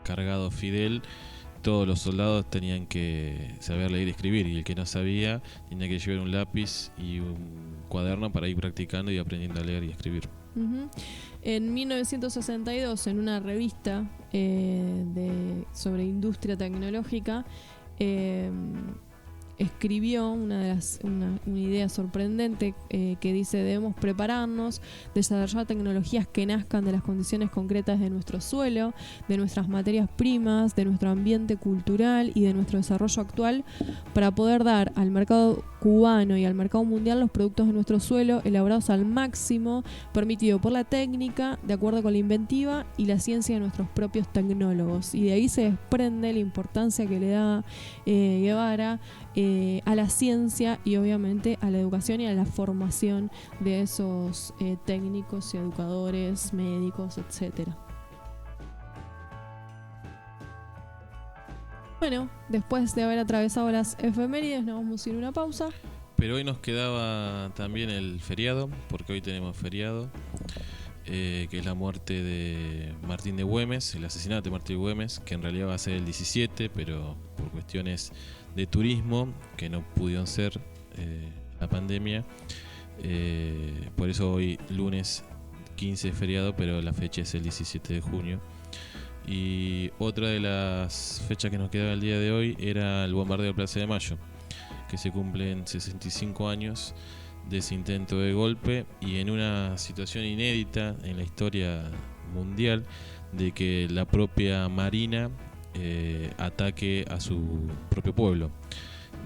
cargado Fidel, todos los soldados tenían que saber leer y escribir, y el que no sabía tenía que llevar un lápiz y un cuaderno para ir practicando y aprendiendo a leer y escribir. Uh-huh. En 1962, en una revista sobre industria tecnológica, escribió una idea sorprendente que dice: debemos prepararnos, desarrollar tecnologías que nazcan de las condiciones concretas de nuestro suelo, de nuestras materias primas, de nuestro ambiente cultural y de nuestro desarrollo actual, para poder dar al mercado cubano y al mercado mundial los productos de nuestro suelo elaborados al máximo permitido por la técnica, de acuerdo con la inventiva y la ciencia de nuestros propios tecnólogos. Y de ahí se desprende la importancia que le da Guevara a la ciencia y obviamente a la educación y a la formación de esos técnicos y educadores, médicos, etcétera. Bueno, después de haber atravesado las efemérides, nos vamos a ir a una pausa. Pero hoy nos quedaba también el feriado, porque hoy tenemos feriado, que es la muerte de Martín de Güemes, el asesinato de Martín de Güemes, que en realidad va a ser el 17, pero por cuestiones de turismo, que no pudieron ser la pandemia, por eso hoy lunes 15 es feriado, pero la fecha es el 17 de junio. Y otra de las fechas que nos quedaba el día de hoy era el bombardeo de Plaza de Mayo, que se cumplen 65 años de ese intento de golpe, y en una situación inédita en la historia mundial de que la propia Marina ataque a su propio pueblo,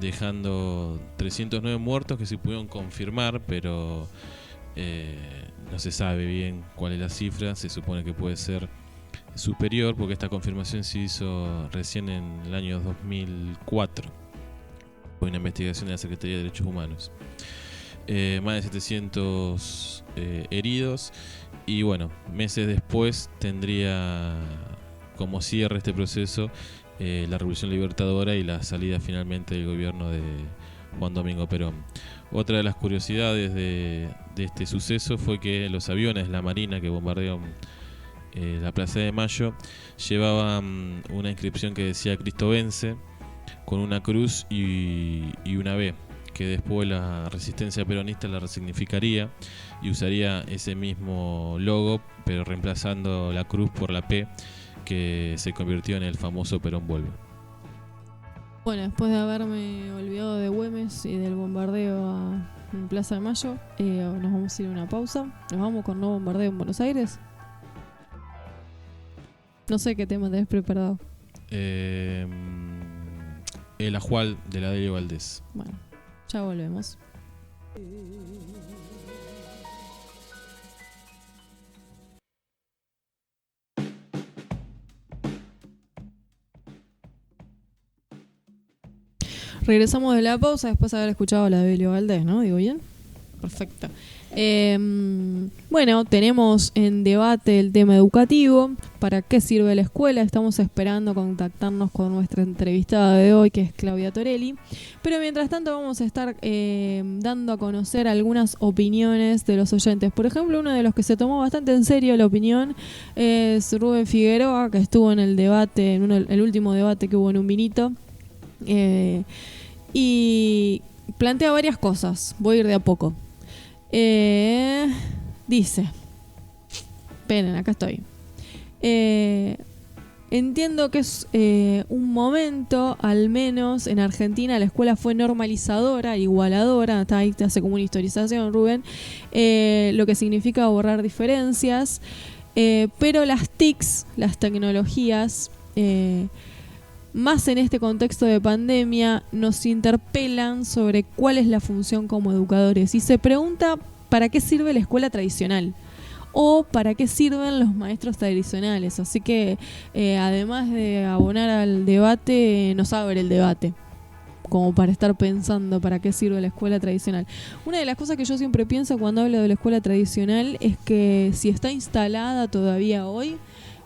dejando 309 muertos que se pudieron confirmar, pero no se sabe bien cuál es la cifra. Se supone que puede ser superior, porque esta confirmación se hizo recién en el año 2004 por una investigación de la Secretaría de Derechos Humanos. Más de 700 heridos, y bueno, meses después tendría como cierre este proceso la Revolución Libertadora y la salida finalmente del gobierno de Juan Domingo Perón. Otra de las curiosidades de este suceso fue que los aviones de la Marina que bombardearon la Plaza de Mayo llevaban una inscripción que decía Cristo vence, con una cruz y una B, que después la resistencia peronista la resignificaría y usaría ese mismo logo, pero reemplazando la cruz por la P, que se convirtió en el famoso Perón vuelve. Bueno, después de haberme olvidado de Güemes y del bombardeo en Plaza de Mayo, nos vamos a ir a una pausa. Nos vamos con no bombardeo en Buenos Aires. No sé qué tema tenés preparado. El Ajual de la Delio Valdés. Bueno, ya volvemos. Regresamos de la pausa después de haber escuchado la de Delio Valdés, ¿no? ¿Digo bien? Perfecto. Bueno, tenemos en debate el tema educativo. ¿Para qué sirve la escuela? Estamos esperando contactarnos con nuestra entrevistada de hoy, que es Claudia Torelli. Pero mientras tanto vamos a estar dando a conocer algunas opiniones de los oyentes. Por ejemplo, uno de los que se tomó bastante en serio la opinión es Rubén Figueroa, que estuvo en el debate, el último debate que hubo en Un Vinito. Y plantea varias cosas. Voy a ir de a poco. Dice, esperen, acá estoy. Entiendo que es un momento, al menos en Argentina, la escuela fue normalizadora, igualadora. Ahí te hace como una historización, Rubén, lo que significa borrar diferencias, pero las TICs, las tecnologías, más en este contexto de pandemia, nos interpelan sobre cuál es la función como educadores. Y se pregunta, ¿para qué sirve la escuela tradicional? ¿O para qué sirven los maestros tradicionales? Así que, además de abonar al debate, nos abre el debate, como para estar pensando para qué sirve la escuela tradicional. Una de las cosas que yo siempre pienso cuando hablo de la escuela tradicional es que si está instalada todavía hoy,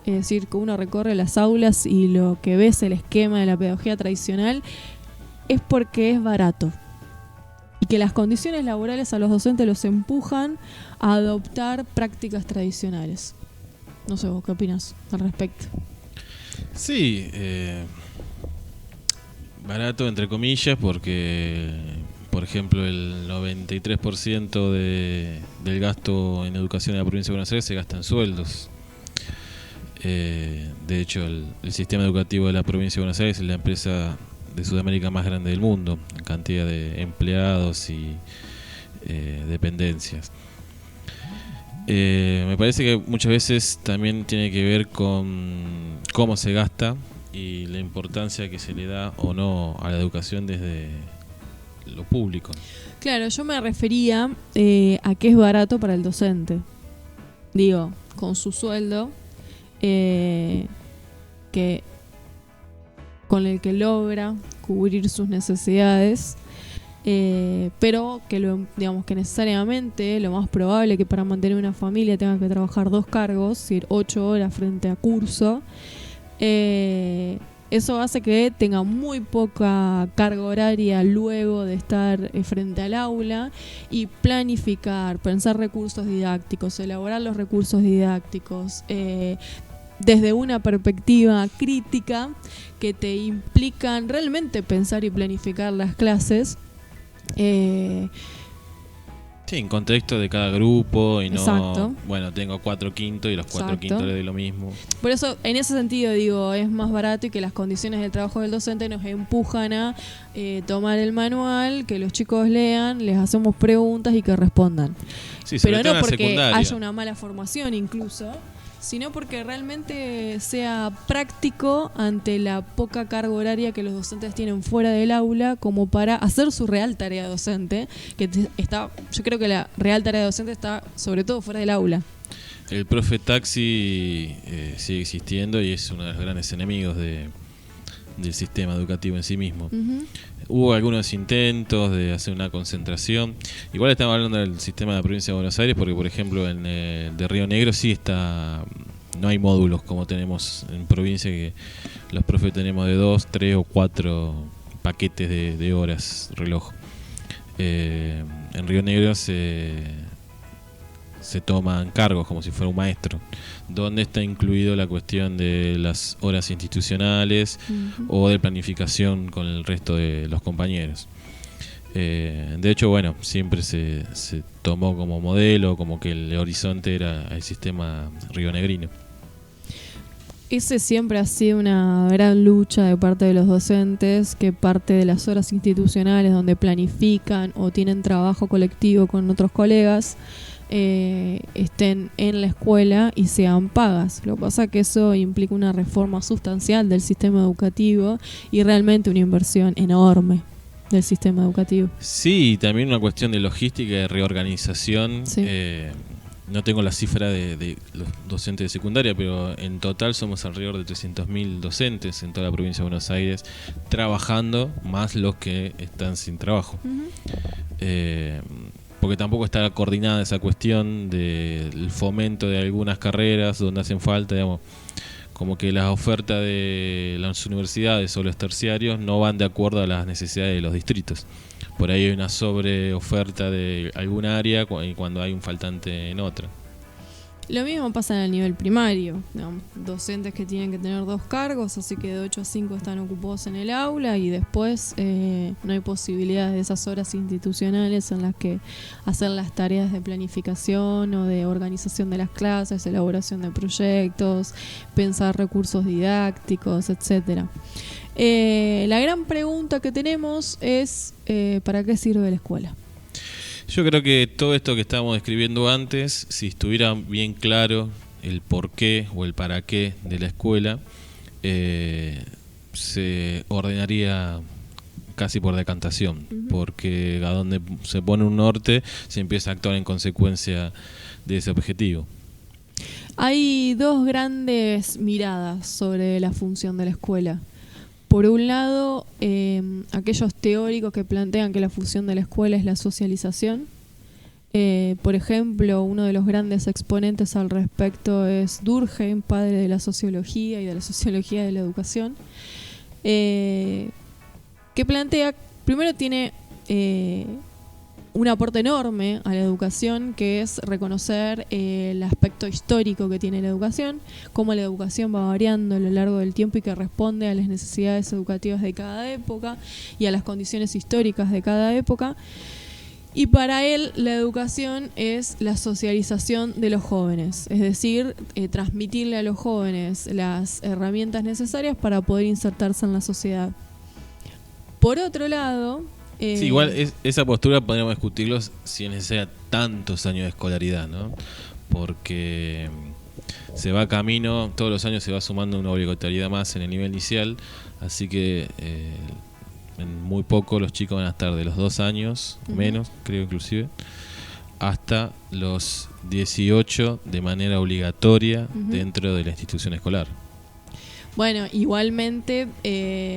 es decir, que uno recorre las aulas y lo que ve es el esquema de la pedagogía tradicional, es porque es barato. Y que las condiciones laborales a los docentes los empujan a adoptar prácticas tradicionales. No sé, ¿vos qué opinas al respecto? Sí, barato entre comillas, porque, por ejemplo, el 93% del gasto en educación en la provincia de Buenos Aires se gasta en sueldos. De hecho, el sistema educativo de la provincia de Buenos Aires es la empresa de Sudamérica más grande del mundo en cantidad de empleados y dependencias. Me parece que muchas veces también tiene que ver con cómo se gasta y la importancia que se le da o no a la educación desde lo público. Claro, yo me refería a que es barato para el docente. Digo, con su sueldo, que con el que logra cubrir sus necesidades, pero digamos que necesariamente lo más probable que para mantener una familia tenga que trabajar 2 cargos, es decir, 8 horas frente a curso. Eso hace que tenga muy poca carga horaria luego de estar frente al aula, y planificar, pensar recursos didácticos, elaborar los recursos didácticos desde una perspectiva crítica que te implican realmente pensar y planificar las clases. Sí, en contexto de cada grupo y no, Exacto. bueno, tengo 4/5 y los 4/5 Exacto. le doy lo mismo. Por eso, en ese sentido, digo, es más barato, y que las condiciones del trabajo del docente nos empujan a tomar el manual, que los chicos lean, les hacemos preguntas y que respondan. Sí, sobre Pero todo no en la porque secundaria. haya una mala formación incluso, sino porque realmente sea práctico ante la poca carga horaria que los docentes tienen fuera del aula, como para hacer su real tarea docente, yo creo que la real tarea docente está sobre todo fuera del aula. El profe taxi sigue existiendo y es uno de los grandes enemigos del sistema educativo en sí mismo. Uh-huh. Hubo algunos intentos de hacer una concentración. Igual estamos hablando del sistema de la provincia de Buenos Aires, porque por ejemplo en de Río Negro sí está, no hay módulos como tenemos en provincia, que los profes tenemos de 2, 3 o 4 paquetes de horas reloj. En Río Negro se toman cargos como si fuera un maestro, donde está incluido la cuestión de las horas institucionales o de planificación con el resto de los compañeros. De hecho, bueno, siempre se tomó como modelo, como que el horizonte era el sistema rionegrino. Ese siempre ha sido una gran lucha de parte de los docentes, que parte de las horas institucionales donde planifican o tienen trabajo colectivo con otros colegas estén en la escuela y sean pagas. Lo que pasa es que eso implica una reforma sustancial del sistema educativo y realmente una inversión enorme del sistema educativo. Sí, y también una cuestión de logística y de reorganización. Sí. No tengo la cifra de los docentes de secundaria, pero en total somos alrededor de 300.000 docentes en toda la provincia de Buenos Aires trabajando, más los que están sin trabajo. Porque tampoco está coordinada esa cuestión del fomento de algunas carreras donde hacen falta, digamos, como que las ofertas de las universidades o los terciarios no van de acuerdo a las necesidades de los distritos. Por ahí hay una sobreoferta de alguna área y cuando hay un faltante en otra. Lo mismo pasa en el nivel primario, ¿no? Docentes que tienen que tener 2 cargos, así que de 8 a 5 están ocupados en el aula, y después no hay posibilidad de esas horas institucionales en las que hacer las tareas de planificación o de organización de las clases, elaboración de proyectos, pensar recursos didácticos, etcétera. La gran pregunta que tenemos es ¿para qué sirve la escuela? Yo creo que todo esto que estábamos describiendo antes, si estuviera bien claro el por qué o el para qué de la escuela, se ordenaría casi por decantación, porque a donde se pone un norte se empieza a actuar en consecuencia de ese objetivo. Hay 2 grandes miradas sobre la función de la escuela. Por un lado, aquellos teóricos que plantean que la función de la escuela es la socialización. Por ejemplo, uno de los grandes exponentes al respecto es Durkheim, padre de la sociología y de la sociología de la educación, que plantea, primero tiene un aporte enorme a la educación, que es reconocer el aspecto histórico que tiene la educación, cómo la educación va variando a lo largo del tiempo y que responde a las necesidades educativas de cada época y a las condiciones históricas de cada época. Y para él la educación es la socialización de los jóvenes, es decir, transmitirle a los jóvenes las herramientas necesarias para poder insertarse en la sociedad. Por otro lado, sí, igual esa postura podríamos discutirlo si es necesaria tantos años de escolaridad, ¿no? Porque se va camino, todos los años se va sumando una obligatoriedad más en el nivel inicial, así que en muy poco los chicos van a estar de los 2 años, menos, creo inclusive, hasta los 18 de manera obligatoria dentro de la institución escolar. Bueno, igualmente,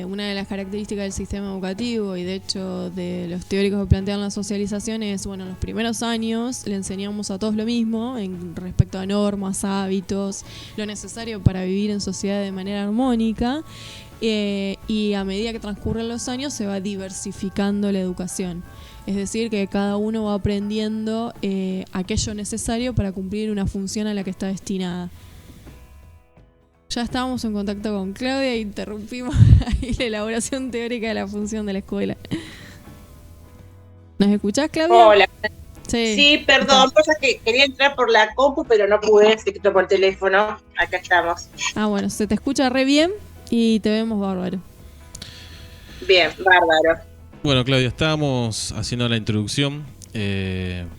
una de las características del sistema educativo y de hecho de los teóricos que plantean la socialización es, bueno, en los primeros años le enseñamos a todos lo mismo en respecto a normas, hábitos, lo necesario para vivir en sociedad de manera armónica, y a medida que transcurren los años se va diversificando la educación. Es decir, que cada uno va aprendiendo aquello necesario para cumplir una función a la que está destinada. Ya estábamos en contacto con Claudia e interrumpimos ahí la elaboración teórica de la función de la escuela. ¿Nos escuchás, Claudia? Hola. Sí, Sí, perdón, cosa que quería entrar por la compu, pero no pude, así que por el teléfono. Acá estamos. Ah, bueno, se te escucha re bien y te vemos bárbaro. Bien, bárbaro. Bueno, Claudia, estábamos haciendo la introducción,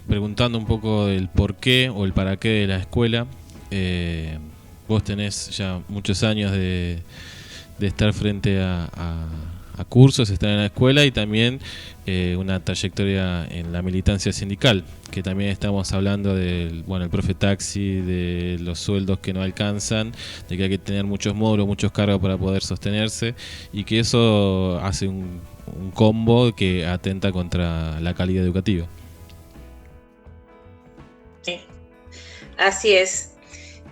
preguntando un poco del por qué o el para qué de la escuela. Vos tenés ya muchos años de estar frente a cursos, estar en la escuela y también una trayectoria en la militancia sindical, que también estamos hablando del, bueno, el profe taxi, de los sueldos que no alcanzan, de que hay que tener muchos módulos, muchos cargos para poder sostenerse y que eso hace un combo que atenta contra la calidad educativa. Sí, así es.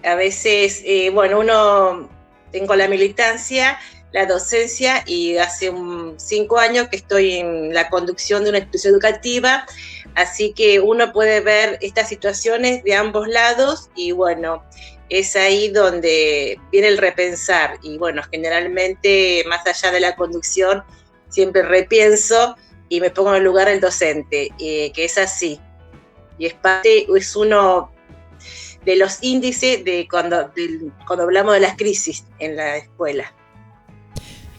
A veces, bueno, uno, tengo la militancia, la docencia y hace 5 años que estoy en la conducción de una institución educativa, así que uno puede ver estas situaciones de ambos lados y bueno, es ahí donde viene el repensar y bueno, generalmente más allá de la conducción siempre repienso y me pongo en el lugar del docente, que es así y es uno de los índices de cuando hablamos de las crisis en la escuela.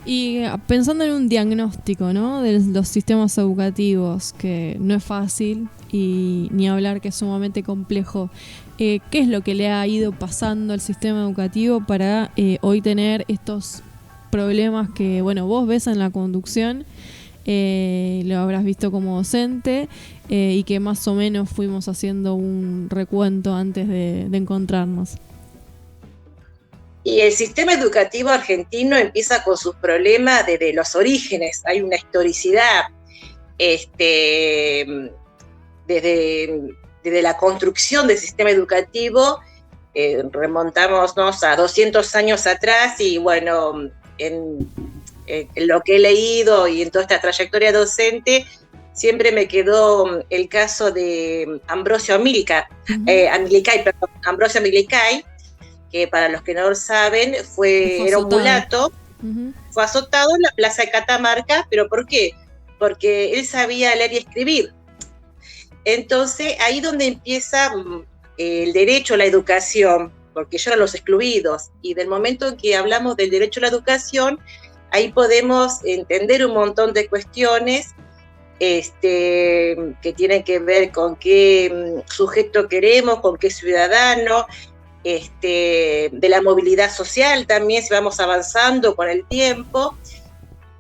Y pensando en un diagnóstico, ¿no?, de los sistemas educativos, que no es fácil, y ni hablar que es sumamente complejo, ¿qué es lo que le ha ido pasando al sistema educativo para hoy tener estos problemas que, bueno, vos ves en la conducción, lo habrás visto como docente, y que más o menos fuimos haciendo un recuento antes de encontrarnos? Y el sistema educativo argentino empieza con sus problemas desde los orígenes. Hay una historicidad desde la construcción del sistema educativo. Remontámonos a 200 años atrás y bueno, en lo que he leído y en toda esta trayectoria docente, siempre me quedó el caso de Ambrosio Milcay, que para los que no lo saben, era un mulato, fue azotado en la plaza de Catamarca, pero ¿por qué? Porque él sabía leer y escribir. Entonces, ahí donde empieza el derecho a la educación, porque ellos eran los excluidos, y del momento en que hablamos del derecho a la educación, ahí podemos entender un montón de cuestiones que tienen que ver con qué sujeto queremos, con qué ciudadano, de la movilidad social también, si vamos avanzando con el tiempo,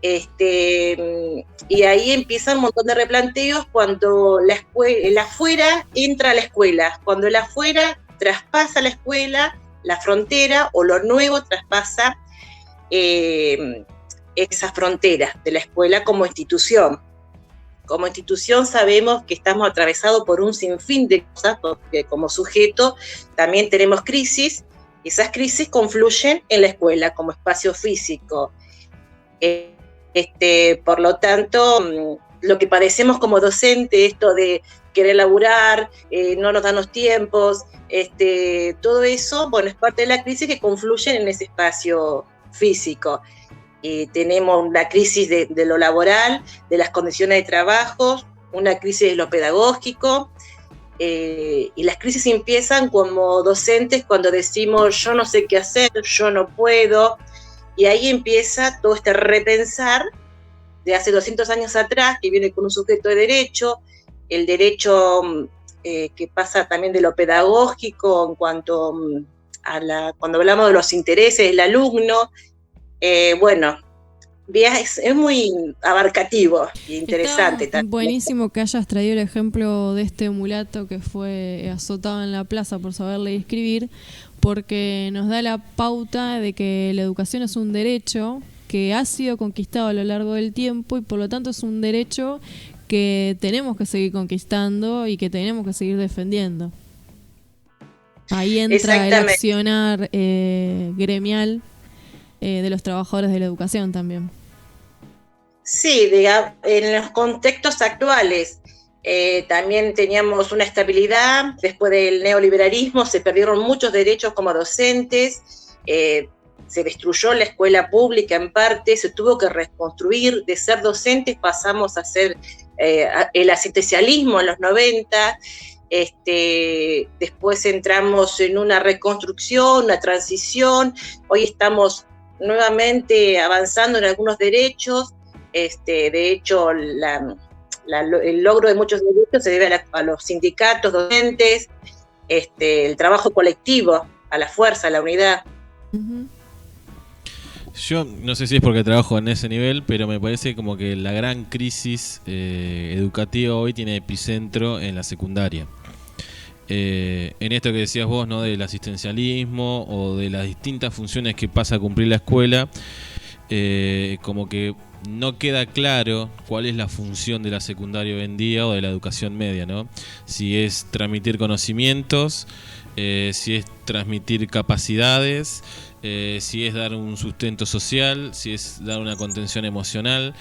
y ahí empiezan un montón de replanteos cuando el afuera entra a la escuela, cuando el afuera traspasa la escuela, la frontera, o lo nuevo traspasa esa frontera de la escuela como institución. Como institución sabemos que estamos atravesados por un sinfín de cosas, porque como sujeto también tenemos crisis, y esas crisis confluyen en la escuela como espacio físico. Por lo tanto, lo que padecemos como docente, esto de querer laburar, no nos dan los tiempos, todo eso, bueno, es parte de la crisis que confluyen en ese espacio físico. Tenemos la crisis de lo laboral, de las condiciones de trabajo, una crisis de lo pedagógico, y las crisis empiezan como docentes cuando decimos yo no sé qué hacer, yo no puedo, y ahí empieza todo este repensar de hace 200 años atrás, que viene con un sujeto de derecho, el derecho que pasa también de lo pedagógico en cuanto cuando hablamos de los intereses del alumno. Bueno, es muy abarcativo e interesante. Está buenísimo que hayas traído el ejemplo de este mulato que fue azotado en la plaza por saber leer y escribir, porque nos da la pauta de que la educación es un derecho que ha sido conquistado a lo largo del tiempo y por lo tanto es un derecho que tenemos que seguir conquistando y que tenemos que seguir defendiendo. Ahí entra el accionar gremial de los trabajadores de la educación también. Sí, digamos, en los contextos actuales también teníamos una estabilidad. Después del neoliberalismo se perdieron muchos derechos como docentes, se destruyó la escuela pública en parte, se tuvo que reconstruir. De ser docentes pasamos a ser el asistencialismo en los 90. Después entramos en una reconstrucción, una transición. Hoy estamos nuevamente avanzando en algunos derechos. De hecho, el logro de muchos derechos se debe a los sindicatos docentes, el trabajo colectivo, a la fuerza, a la unidad. Uh-huh. Yo no sé si es porque trabajo en ese nivel, pero me parece como que la gran crisis educativa hoy tiene epicentro en la secundaria. En esto que decías vos, ¿no? Del asistencialismo o de las distintas funciones que pasa a cumplir la escuela, como que no queda claro cuál es la función de la secundaria hoy en día o de la educación media, ¿no? Si es transmitir conocimientos, si es transmitir capacidades, si es dar un sustento social, si es dar una contención emocional,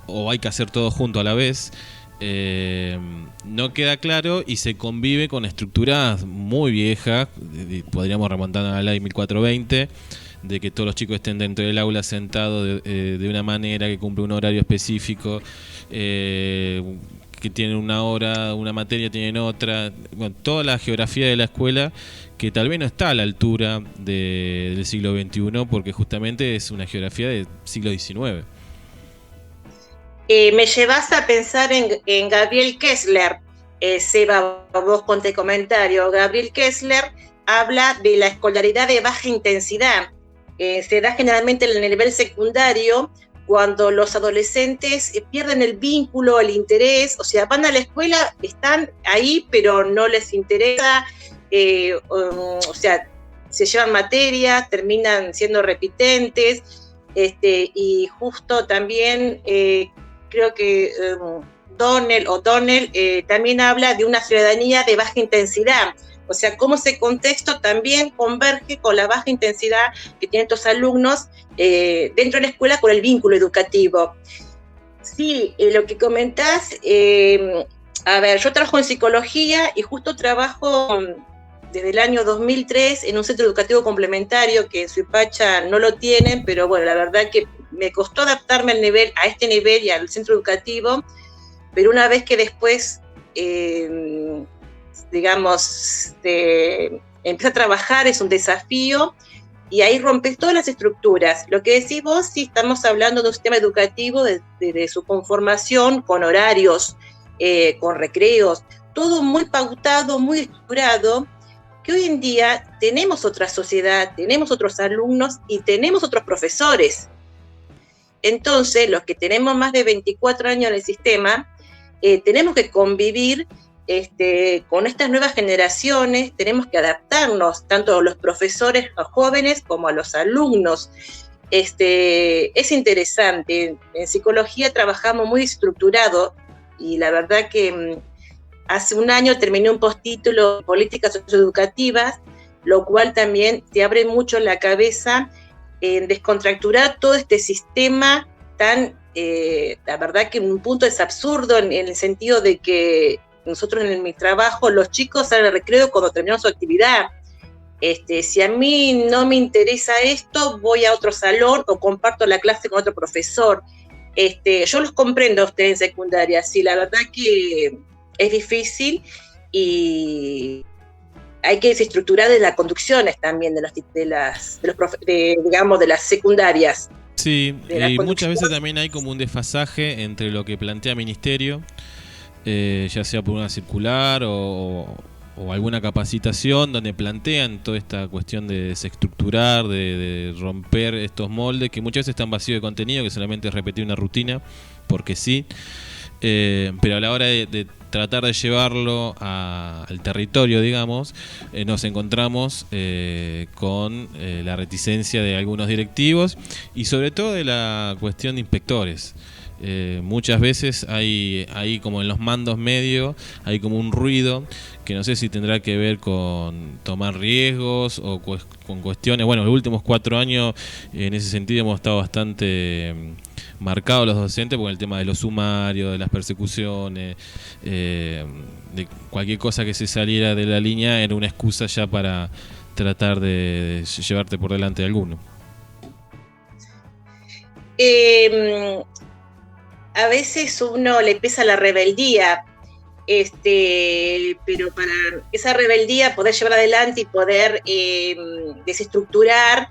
o hay que hacer todo junto a la vez. No queda claro y se convive con estructuras muy viejas. Podríamos remontar a la ley 1420, de que todos los chicos estén dentro del aula sentados de una manera, que cumple un horario específico, que tienen una hora, una materia tienen otra. Bueno, toda la geografía de la escuela que tal vez no está a la altura del siglo XXI, porque justamente es una geografía del siglo XIX. Me llevas a pensar en Gabriel Kessler. Seba, vos con este comentario. Gabriel Kessler habla de la escolaridad de baja intensidad. Se da generalmente en el nivel secundario, cuando los adolescentes pierden el vínculo, el interés, o sea, van a la escuela, están ahí, pero no les interesa, o sea, se llevan materias, terminan siendo repitentes, y justo también creo que O'Donnell también habla de una ciudadanía de baja intensidad. O sea, cómo ese contexto también converge con la baja intensidad que tienen estos alumnos dentro de la escuela con el vínculo educativo. Sí, lo que comentás, a ver, yo trabajo en psicología y justo trabajo desde el año 2003 en un centro educativo complementario que en Suipacha no lo tienen, pero bueno, la verdad que me costó adaptarme a este nivel y al centro educativo, pero una vez que después digamos, empieza a trabajar, es un desafío, y ahí rompes todas las estructuras. Lo que decís vos, sí, estamos hablando de un sistema educativo de su conformación, con horarios, con recreos, todo muy pautado, muy estructurado, que hoy en día tenemos otra sociedad, tenemos otros alumnos y tenemos otros profesores. Entonces, los que tenemos más de 24 años en el sistema, tenemos que convivir con estas nuevas generaciones, tenemos que adaptarnos, tanto a los profesores, a los jóvenes, como a los alumnos. Es interesante. En psicología trabajamos muy estructurado y la verdad que hace un año terminé un postítulo en políticas socioeducativas, lo cual también te abre mucho la cabeza en descontracturar todo este sistema tan, la verdad que en un punto es absurdo en el sentido de que nosotros en mi trabajo, los chicos salen al recreo cuando terminan su actividad. Si a mí no me interesa esto, voy a otro salón o comparto la clase con otro profesor. Yo los comprendo a ustedes en secundaria, sí, la verdad que es difícil y hay que desestructurar de las conducciones también de las secundarias. Sí, y muchas veces también hay como un desfasaje entre lo que plantea el ministerio, ya sea por una circular o alguna capacitación donde plantean toda esta cuestión de desestructurar, de romper estos moldes que muchas veces están vacíos de contenido, que solamente es repetir una rutina porque sí, pero a la hora de tratar de llevarlo al territorio, digamos, nos encontramos con la reticencia de algunos directivos y sobre todo de la cuestión de inspectores. Muchas veces hay como en los mandos medios, hay como un ruido que no sé si tendrá que ver con tomar riesgos o con cuestiones. Bueno, los últimos 4 años en ese sentido hemos estado bastante marcados los docentes por el tema de los sumarios, de las persecuciones, de cualquier cosa que se saliera de la línea era una excusa ya para tratar de llevarte por delante de alguno. A veces uno le pesa la rebeldía, pero para esa rebeldía poder llevar adelante y poder desestructurar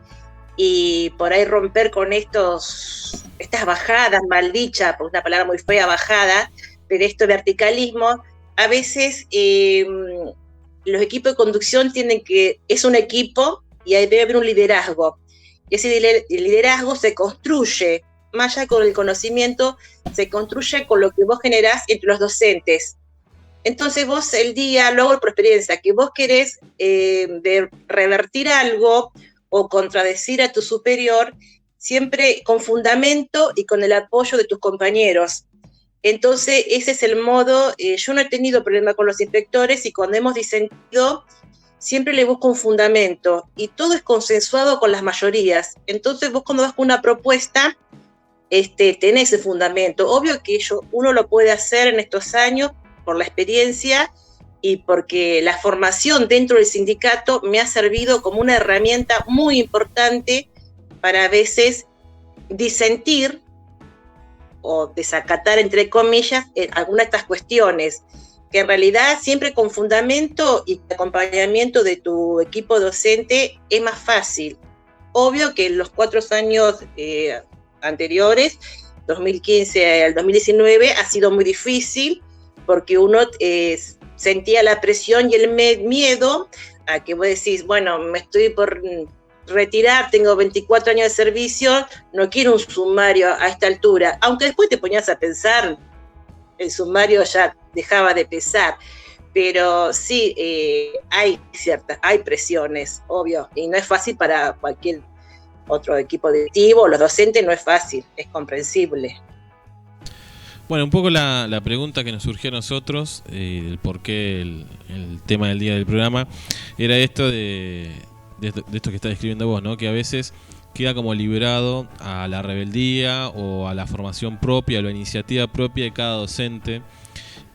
y por ahí romper con estas bajadas maldichas, por una palabra muy fea, bajada, pero esto verticalismo, a veces los equipos de conducción es un equipo y ahí debe haber un liderazgo. Y ese liderazgo se construye, más allá con el conocimiento, se construye con lo que vos generás entre los docentes. Entonces vos lo hago por experiencia, que vos querés revertir algo o contradecir a tu superior, siempre con fundamento y con el apoyo de tus compañeros. Entonces ese es el modo, yo no he tenido problema con los inspectores y cuando hemos disentido, siempre le busco un fundamento y todo es consensuado con las mayorías. Entonces vos cuando vas con una propuesta, tenés ese fundamento. Obvio que uno lo puede hacer en estos años por la experiencia y porque la formación dentro del sindicato me ha servido como una herramienta muy importante para a veces disentir o desacatar, entre comillas, algunas de estas cuestiones, que en realidad siempre con fundamento y acompañamiento de tu equipo docente es más fácil. Obvio que en los 4 años anteriores, 2015 al 2019, ha sido muy difícil porque uno sentía la presión y el miedo a que vos decís, bueno, me estoy por retirar, tengo 24 años de servicio, no quiero un sumario a esta altura, aunque después te ponías a pensar, el sumario ya dejaba de pesar, pero sí, hay presiones, obvio, y no es fácil para cualquier otro equipo directivo, los docentes no es fácil, es comprensible. Bueno, un poco la pregunta que nos surgió a nosotros, el por qué el tema del día del programa, era esto de esto que estás describiendo vos, ¿no? Que a veces queda como librado a la rebeldía o a la formación propia, a la iniciativa propia de cada docente,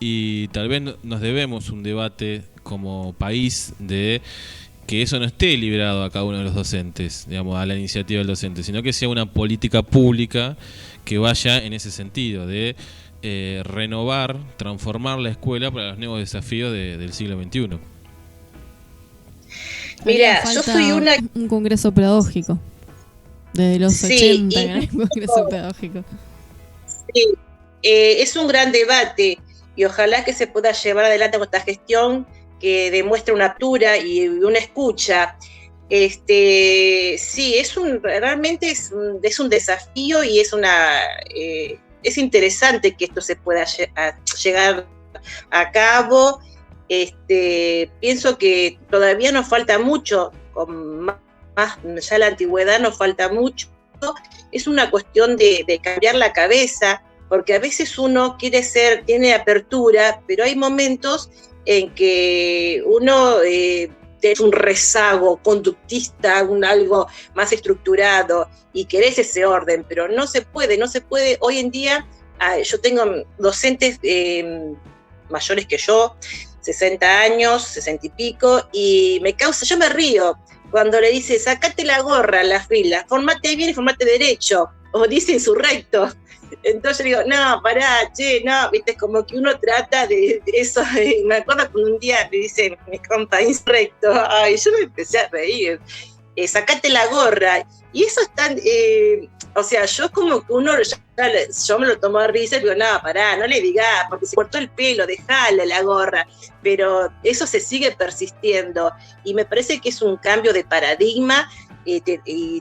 y tal vez nos debemos un debate como país de que eso no esté librado a cada uno de los docentes, digamos, a la iniciativa del docente, sino que sea una política pública que vaya en ese sentido de renovar, transformar la escuela para los nuevos desafíos del siglo XXI. Mira, yo fui un congreso pedagógico de los 80, un congreso pedagógico. Sí, es un gran debate y ojalá que se pueda llevar adelante con esta gestión que demuestre una altura y una escucha. Sí, realmente es un desafío y es interesante que esto se pueda llegar a cabo. Pienso que todavía nos falta mucho, con más ya la antigüedad nos falta mucho. Es una cuestión de cambiar la cabeza, porque a veces uno tiene apertura, pero hay momentos en que uno es un rezago conductista, algo más estructurado y querés ese orden, pero no se puede. Hoy en día, yo tengo docentes mayores que yo, 60 años, 60 y pico, y yo me río cuando le dice, sacate la gorra en la fila, formate bien y formate derecho, o dice insurrecto. Entonces yo digo, no, pará, no, viste, como que uno trata de eso. Me acuerdo cuando un día me dice mi compa insurrecto, ay, yo me empecé a reír, sacate la gorra, y eso es tan, o sea, yo como que yo me lo tomo a risa y digo, no, pará, no le digas, porque se cortó el pelo, dejale la gorra, pero eso se sigue persistiendo, y me parece que es un cambio de paradigma, y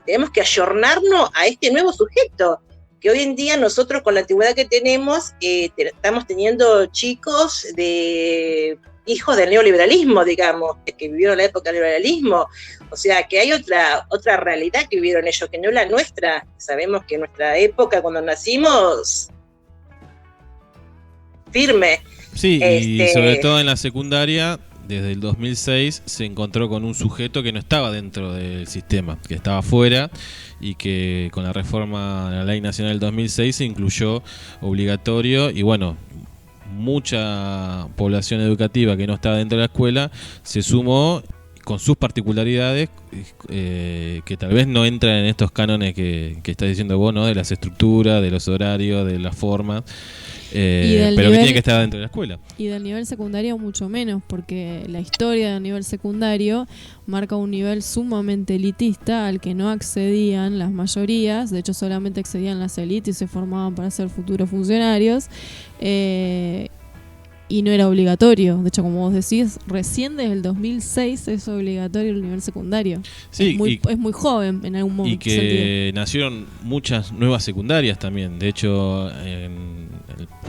tenemos que ayornarnos a este nuevo sujeto, que hoy en día nosotros con la antigüedad que tenemos, estamos teniendo chicos de hijos del neoliberalismo, digamos, que vivieron la época del neoliberalismo, o sea que hay otra realidad que vivieron ellos, que no es la nuestra. Sabemos que en nuestra época, cuando nacimos, firme. Sí, y sobre todo en la secundaria, desde el 2006 se encontró con un sujeto que no estaba dentro del sistema, que estaba fuera, y que con la reforma de la Ley Nacional del 2006 se incluyó obligatorio, y bueno, mucha población educativa que no estaba dentro de la escuela se sumó con sus particularidades, que tal vez no entran en estos cánones que estás diciendo vos, ¿no? De las estructuras, de los horarios, de las formas, pero que tiene que estar dentro de la escuela. Y del nivel secundario mucho menos, porque la historia del nivel secundario marca un nivel sumamente elitista al que no accedían las mayorías. De hecho, solamente accedían las élites y se formaban para ser futuros funcionarios. Y no era obligatorio. De hecho, como vos decís, recién desde el 2006 es obligatorio el nivel secundario. Sí, es muy joven en algún momento. Y que nacieron muchas nuevas secundarias también. De hecho,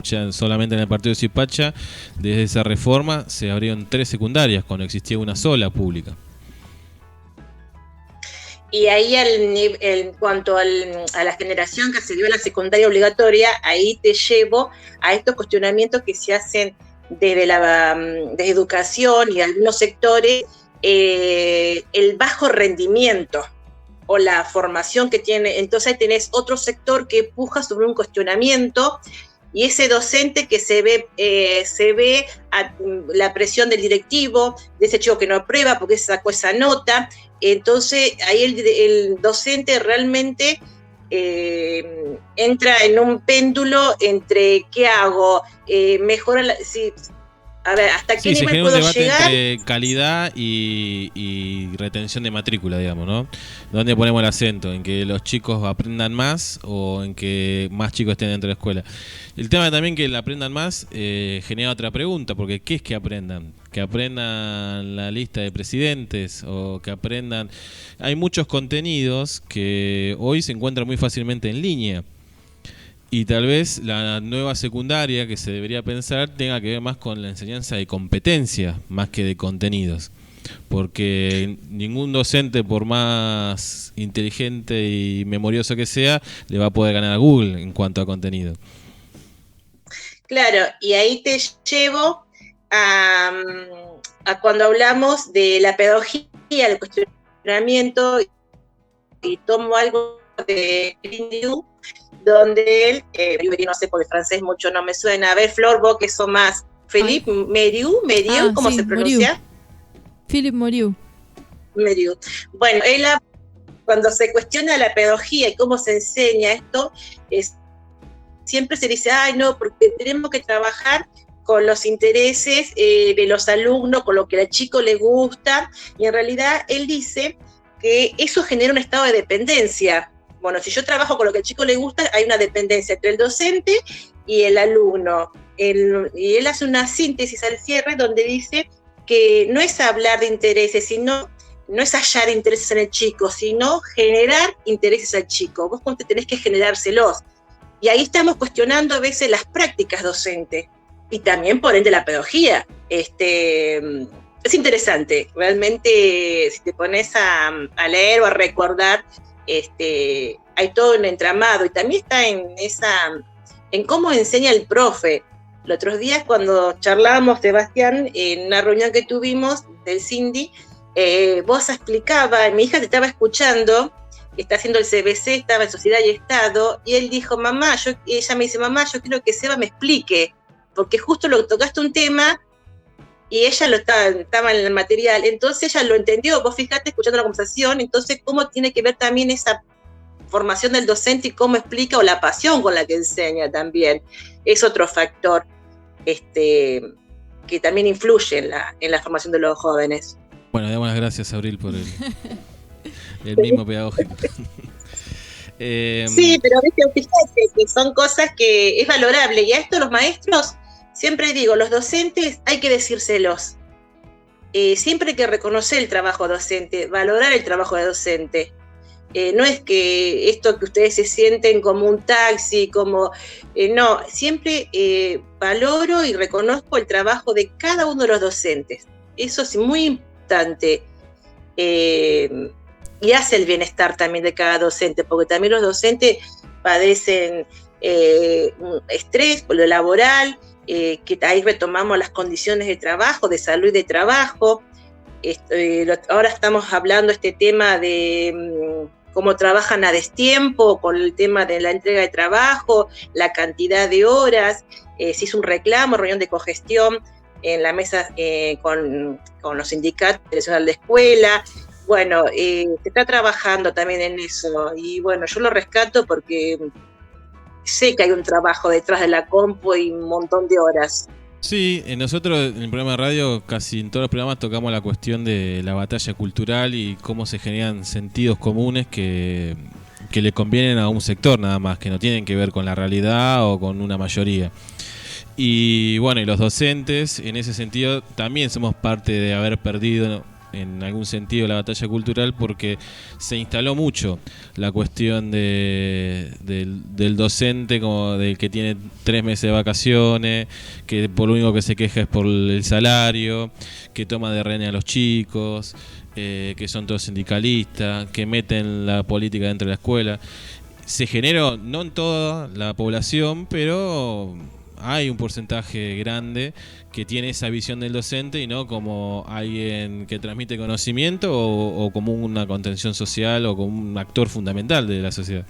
ya solamente en el partido de Zipacha, desde esa reforma se abrieron 3 secundarias cuando existía una sola pública. Y ahí en cuanto a la generación que accedió a la secundaria obligatoria, ahí te llevo a estos cuestionamientos que se hacen desde educación y algunos sectores, el bajo rendimiento o la formación que tiene. Entonces ahí tenés otro sector que puja sobre un cuestionamiento, y ese docente que se ve a la presión del directivo, de ese chico que no aprueba porque sacó esa nota. Entonces ahí el docente realmente entra en un péndulo entre ¿qué hago? A ver, ¿hasta qué nivel puedo llegar? Sí, se genera un debate entre calidad y retención de matrícula, digamos, ¿no? ¿Dónde ponemos el acento? ¿En que los chicos aprendan más o en que más chicos estén dentro de la escuela? El tema también que aprendan más genera otra pregunta, porque ¿qué es que aprendan? ¿Que aprendan la lista de presidentes o que aprendan...? Hay muchos contenidos que hoy se encuentran muy fácilmente en línea. Y tal vez la nueva secundaria que se debería pensar tenga que ver más con la enseñanza de competencia, más que de contenidos. Porque ningún docente, por más inteligente y memorioso que sea, le va a poder ganar a Google en cuanto a contenido. Claro, y ahí te llevo a cuando hablamos de la pedagogía, del cuestionamiento, y tomo algo de Green, donde él, no sé, porque francés mucho no me suena. A ver, Flor, vos que sos más. Philippe Merieux, ¿cómo se pronuncia? Philippe Merieux. Bueno, él, cuando se cuestiona la pedagogía y cómo se enseña esto, siempre se dice, no, porque tenemos que trabajar con los intereses de los alumnos, con lo que al chico le gusta, y en realidad él dice que eso genera un estado de dependencia. Bueno, si yo trabajo con lo que al chico le gusta, hay una dependencia entre el docente y el alumno. Y él hace una síntesis al cierre donde dice que no es hablar de intereses, sino no es hallar intereses en el chico, sino generar intereses al chico. Vos tenés que generárselos. Y ahí estamos cuestionando a veces las prácticas docentes y también, por ende, la pedagogía. Es interesante, realmente, si te pones a leer o a recordar, hay todo un entramado, y también está en cómo enseña el profe. Los otros días, cuando charlábamos, Sebastián, en una reunión que tuvimos del Cindy, vos explicaba, mi hija te estaba escuchando, está haciendo el CBC, estaba en Sociedad y Estado, y él dijo, ella me dice, mamá, yo quiero que Seba me explique, porque justo lo tocaste un tema y ella estaba en el material, entonces ella lo entendió. Vos fijate escuchando la conversación, entonces cómo tiene que ver también esa formación del docente y cómo explica, o la pasión con la que enseña también, es otro factor que también influye en la formación de los jóvenes. Bueno, damos las gracias, Abril, por el mismo pedagógico. Sí, pero fíjate que son cosas que es valorable, y a esto los maestros, siempre digo, los docentes hay que decírselos. Siempre hay que reconocer el trabajo docente, valorar el trabajo de docente. No es que esto que ustedes se sienten como un taxi, no, siempre valoro y reconozco el trabajo de cada uno de los docentes. Eso es muy importante. Y hace el bienestar también de cada docente, porque también los docentes padecen un estrés por lo laboral, que ahí retomamos las condiciones de trabajo, de salud y de trabajo. Ahora estamos hablando este tema de cómo trabajan a destiempo, con el tema de la entrega de trabajo, la cantidad de horas, se hizo un reclamo, reunión de cogestión en la mesa con los sindicatos de escuela. Bueno, se está trabajando también en eso, y bueno, yo lo rescato porque sé que hay un trabajo detrás de la compu y un montón de horas. Sí, nosotros en el programa de radio, casi en todos los programas tocamos la cuestión de la batalla cultural y cómo se generan sentidos comunes que le convienen a un sector nada más, que no tienen que ver con la realidad o con una mayoría. Y bueno, y los docentes en ese sentido también somos parte de haber perdido en algún sentido la batalla cultural, porque se instaló mucho la cuestión del docente como del que tiene 3 meses de vacaciones, que por lo único que se queja es por el salario, que toma de rehén a los chicos, que son todos sindicalistas, que meten la política dentro de la escuela. Se generó, no en toda la población, pero hay un porcentaje grande que tiene esa visión del docente y no como alguien que transmite conocimiento o como una contención social o como un actor fundamental de la sociedad.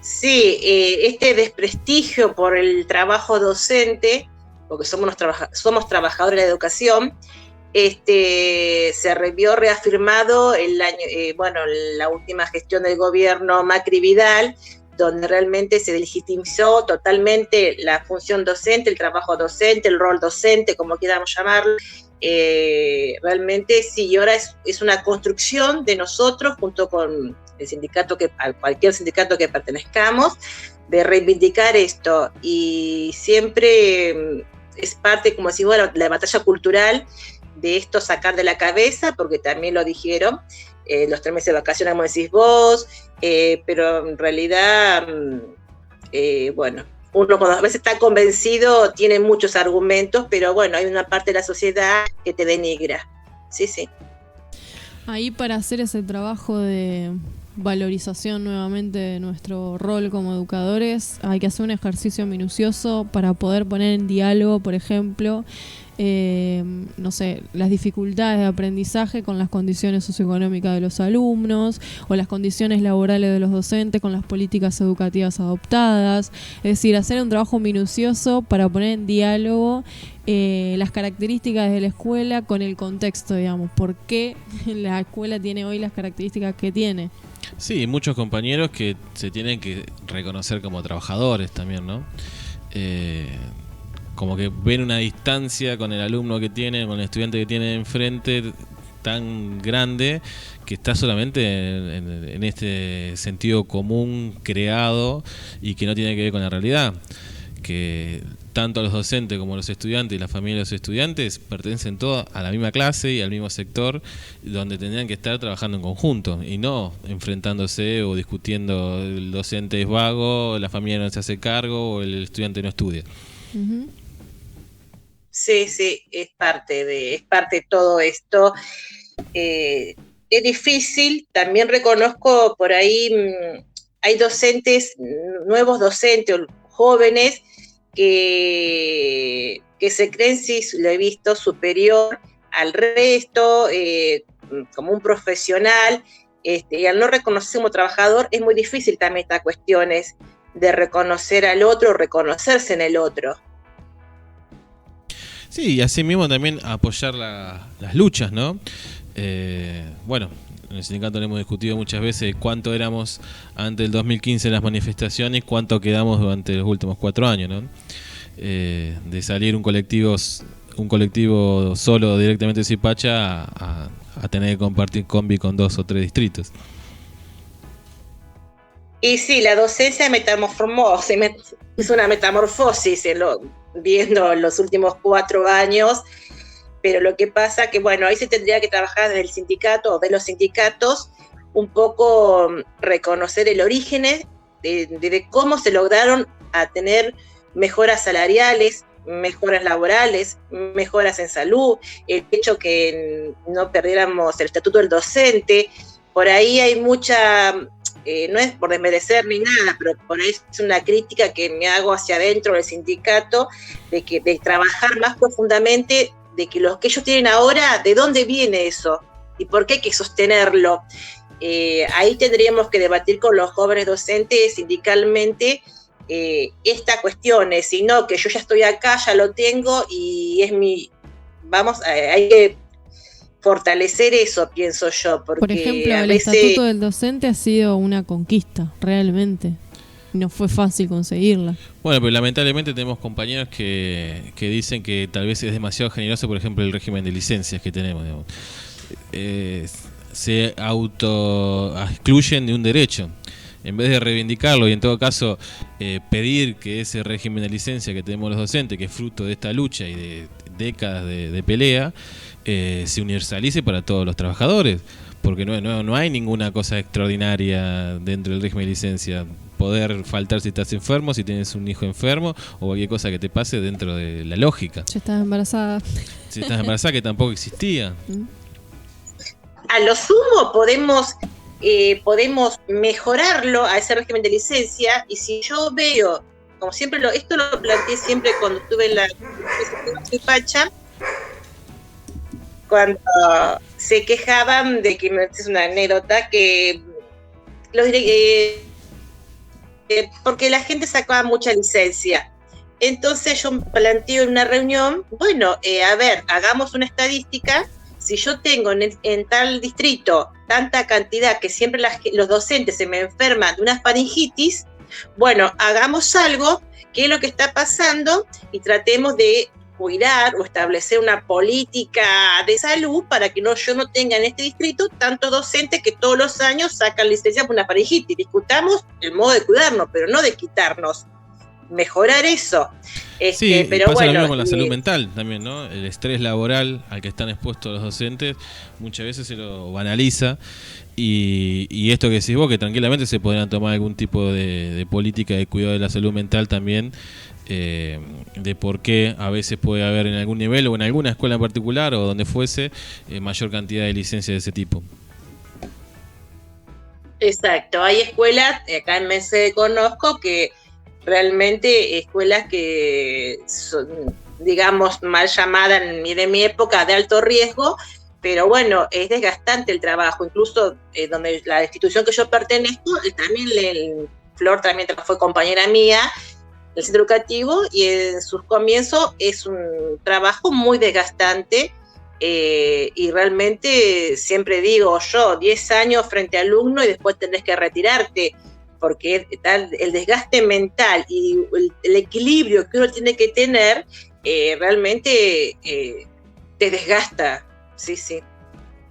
Sí, este desprestigio por el trabajo docente, porque somos trabajadores de la educación, se vio reafirmado la última gestión del gobierno Macri-Vidal, donde realmente se legitimizó totalmente la función docente, el trabajo docente, el rol docente, como quieramos llamarlo. Realmente sí, y ahora es una construcción de nosotros, junto con el sindicato, a cualquier sindicato que pertenezcamos, de reivindicar esto. Y siempre es parte, como decís, bueno, la batalla cultural de esto, sacar de la cabeza, porque también lo dijeron, los 3 meses de vacaciones, como decís vos, pero en realidad, bueno, uno cuando a veces está convencido tiene muchos argumentos, pero bueno, hay una parte de la sociedad que te denigra. Sí, sí. Ahí, para hacer ese trabajo de valorización nuevamente de nuestro rol como educadores, hay que hacer un ejercicio minucioso para poder poner en diálogo, por ejemplo, no sé, las dificultades de aprendizaje con las condiciones socioeconómicas de los alumnos o las condiciones laborales de los docentes con las políticas educativas adoptadas. Es decir, hacer un trabajo minucioso para poner en diálogo las características de la escuela con el contexto, digamos, por qué la escuela tiene hoy las características que tiene. Sí, muchos compañeros que se tienen que reconocer como trabajadores también, ¿no? Como que ven una distancia con el alumno que tiene, con el estudiante que tiene enfrente tan grande, que está solamente en este sentido común creado y que no tiene que ver con la realidad. Que tanto los docentes como los estudiantes y la familia de los estudiantes pertenecen todos a la misma clase y al mismo sector, donde tendrían que estar trabajando en conjunto y no enfrentándose o discutiendo el docente es vago, la familia no se hace cargo o el estudiante no estudia. Uh-huh. Sí, sí, es parte de todo esto. Es difícil, también reconozco por ahí, hay docentes, nuevos docentes, jóvenes, que se creen, sí, lo he visto, superior al resto, como un profesional, y al no reconocerse como trabajador, es muy difícil también estas cuestiones de reconocer al otro, reconocerse en el otro. Sí, y así mismo también apoyar las luchas, ¿no? Bueno, en el sindicato lo hemos discutido muchas veces cuánto éramos antes del 2015 en las manifestaciones, cuánto quedamos durante los últimos 4 años, ¿no? De salir un colectivo solo directamente de Zipacha a tener que compartir combi con 2 o 3 distritos. Y sí, la docencia es una metamorfosis, viendo los últimos 4 años, pero lo que pasa que, bueno, ahí se tendría que trabajar desde el sindicato o de los sindicatos, un poco reconocer el origen de cómo se lograron a tener mejoras salariales, mejoras laborales, mejoras en salud, el hecho que no perdiéramos el estatuto del docente. Por ahí hay mucha, no es por desmerecer ni nada, pero por ahí es una crítica que me hago hacia adentro del sindicato, de trabajar más profundamente, de que lo que ellos tienen ahora, ¿de dónde viene eso? ¿Y por qué hay que sostenerlo? Ahí tendríamos que debatir con los jóvenes docentes sindicalmente esta cuestión, sino que yo ya estoy acá, ya lo tengo y es mi, hay que fortalecer eso, pienso yo, porque por ejemplo, a el veces... estatuto del docente ha sido una conquista, realmente. No fue fácil conseguirla. Bueno, pero lamentablemente tenemos compañeros que dicen que tal vez es demasiado generoso, por ejemplo, el régimen de licencias que tenemos, digamos. Se auto excluyen de un derecho. En vez de reivindicarlo y en todo caso pedir que ese régimen de licencia que tenemos los docentes, que es fruto de esta lucha y de décadas de pelea, se universalice para todos los trabajadores, porque no hay ninguna cosa extraordinaria dentro del régimen de licencia. Poder faltar si estás enfermo, si tienes un hijo enfermo o cualquier cosa que te pase dentro de la lógica. Si estás embarazada. Si estás embarazada, que tampoco existía. A lo sumo podemos mejorarlo a ese régimen de licencia, y si yo veo, como siempre, esto lo planteé siempre cuando estuve en la Pacha, cuando se quejaban de que, es una anécdota, que porque la gente sacaba mucha licencia. Entonces yo planteo en una reunión, bueno, a ver, hagamos una estadística. Si yo tengo en tal distrito tanta cantidad que siempre los docentes se me enferman de una faringitis, bueno, hagamos algo, qué es lo que está pasando, y tratemos de cuidar o establecer una política de salud para que yo no tenga en este distrito tantos docentes que todos los años sacan licencia por una faringitis. Discutamos el modo de cuidarnos, pero no de quitarnos. Mejorar eso. Sí, pero pasa bueno, lo mismo con la salud mental también, ¿no? El estrés laboral al que están expuestos los docentes muchas veces se lo banaliza, y esto que decís vos, que tranquilamente se podrían tomar algún tipo de política de cuidado de la salud mental también, de por qué a veces puede haber en algún nivel o en alguna escuela en particular o donde fuese mayor cantidad de licencias de ese tipo. Exacto, hay escuelas, acá en Mercedes conozco, que realmente escuelas que son, digamos, mal llamadas de mi época, de alto riesgo, pero bueno, es desgastante el trabajo. Incluso donde la institución que yo pertenezco, también Flor también fue compañera mía, el centro educativo, y en sus comienzos es un trabajo muy desgastante, y realmente siempre digo yo, 10 años frente a alumno y después tenés que retirarte, porque el desgaste mental y el equilibrio que uno tiene que tener realmente te desgasta. Sí.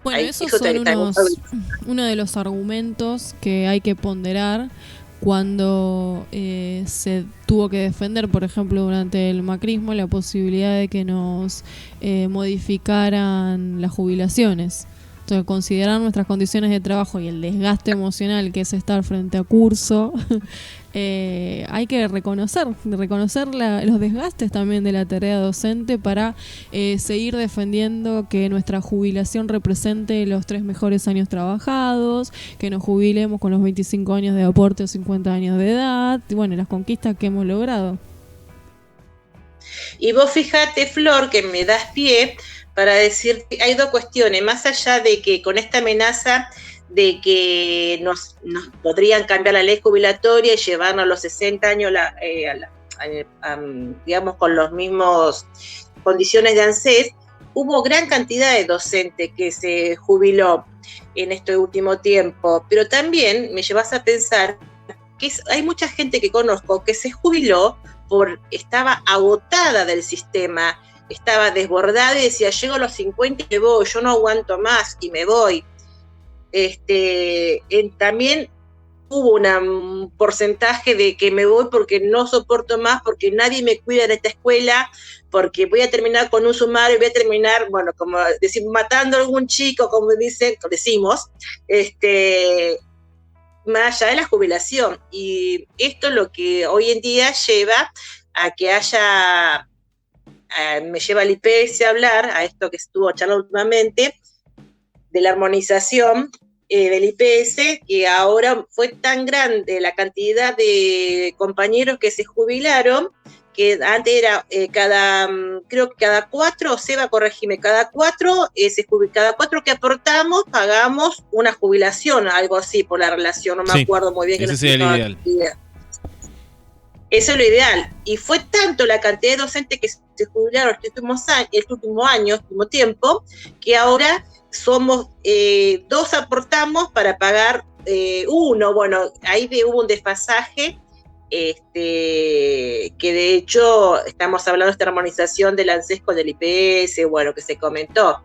Bueno, esos son uno de los argumentos que hay que ponderar cuando se tuvo que defender, por ejemplo, durante el macrismo, la posibilidad de que nos modificaran las jubilaciones. Entonces, considerar nuestras condiciones de trabajo y el desgaste emocional que es estar frente a curso, hay que reconocer los desgastes también de la tarea docente para seguir defendiendo que nuestra jubilación represente los 3 mejores años trabajados, que nos jubilemos con los 25 años de aporte o 50 años de edad, y bueno, las conquistas que hemos logrado. Y vos fíjate, Flor, que me das pie para decir que hay dos cuestiones, más allá de que con esta amenaza de que nos podrían cambiar la ley jubilatoria y llevarnos a los 60 años, digamos, con los mismos condiciones de ANSES, hubo gran cantidad de docentes que se jubiló en este último tiempo, pero también me llevas a pensar que hay mucha gente que conozco que se jubiló estaba agotada del sistema, estaba desbordada y decía, llego a los 50 y me voy, yo no aguanto más y me voy. También hubo un porcentaje de que me voy porque no soporto más, porque nadie me cuida en esta escuela, porque voy a terminar con un sumario y voy a terminar, bueno, como decir, matando a algún chico, como decimos, más allá de la jubilación. Y esto es lo que hoy en día lleva a que haya, me lleva al IPS a hablar, a esto que estuvo charlando últimamente, de la armonización del IPS, que ahora fue tan grande la cantidad de compañeros que se jubilaron, que antes era creo que cada 4, Seba, corregime, cada 4 que aportamos pagamos una jubilación, algo así por la relación, no me acuerdo muy bien. Ese sería el ideal. Eso es lo ideal. Y fue tanto la cantidad de docentes que se jubilaron este último tiempo, que ahora somos 2 aportamos para pagar 1. Bueno, ahí hubo un desfasaje, que de hecho estamos hablando de esta armonización del ANSES con el IPS, bueno, que se comentó.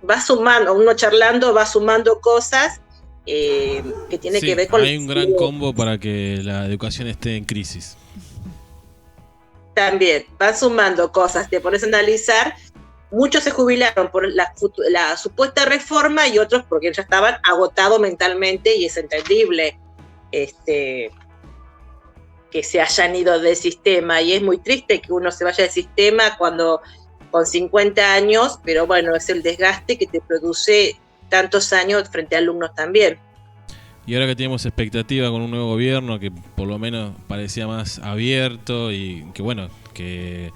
Va sumando, uno charlando va sumando cosas que tiene que ver con... Hay un gran combo para que la educación esté en crisis. También, van sumando cosas, te pones a analizar. Muchos se jubilaron por la supuesta reforma y otros porque ya estaban agotados mentalmente, y es entendible que se hayan ido del sistema, y es muy triste que uno se vaya del sistema cuando con 50 años, pero bueno, es el desgaste que te produce tantos años frente a alumnos también. Y ahora que tenemos expectativa con un nuevo gobierno que por lo menos parecía más abierto y que bueno, que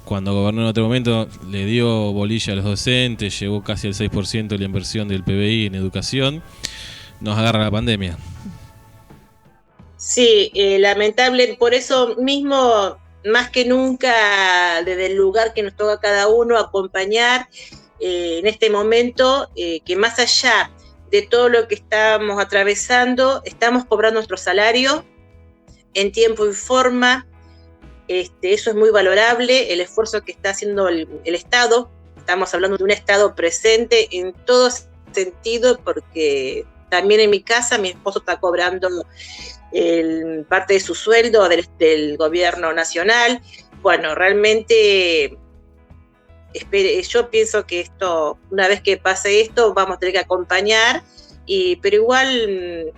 cuando gobernó en otro momento le dio bolilla a los docentes, llegó casi al 6% de la inversión del PBI en educación, nos agarra la pandemia. Sí, lamentable, por eso mismo, más que nunca, desde el lugar que nos toca a cada uno, acompañar en este momento, que más allá de todo lo que estamos atravesando, estamos cobrando nuestro salario en tiempo y forma. Eso es muy valorable, el esfuerzo que está haciendo el Estado. Estamos hablando de un Estado presente en todo sentido, porque también en mi casa mi esposo está cobrando parte de su sueldo del gobierno nacional. Bueno, realmente yo pienso que esto, una vez que pase esto, vamos a tener que acompañar, pero igual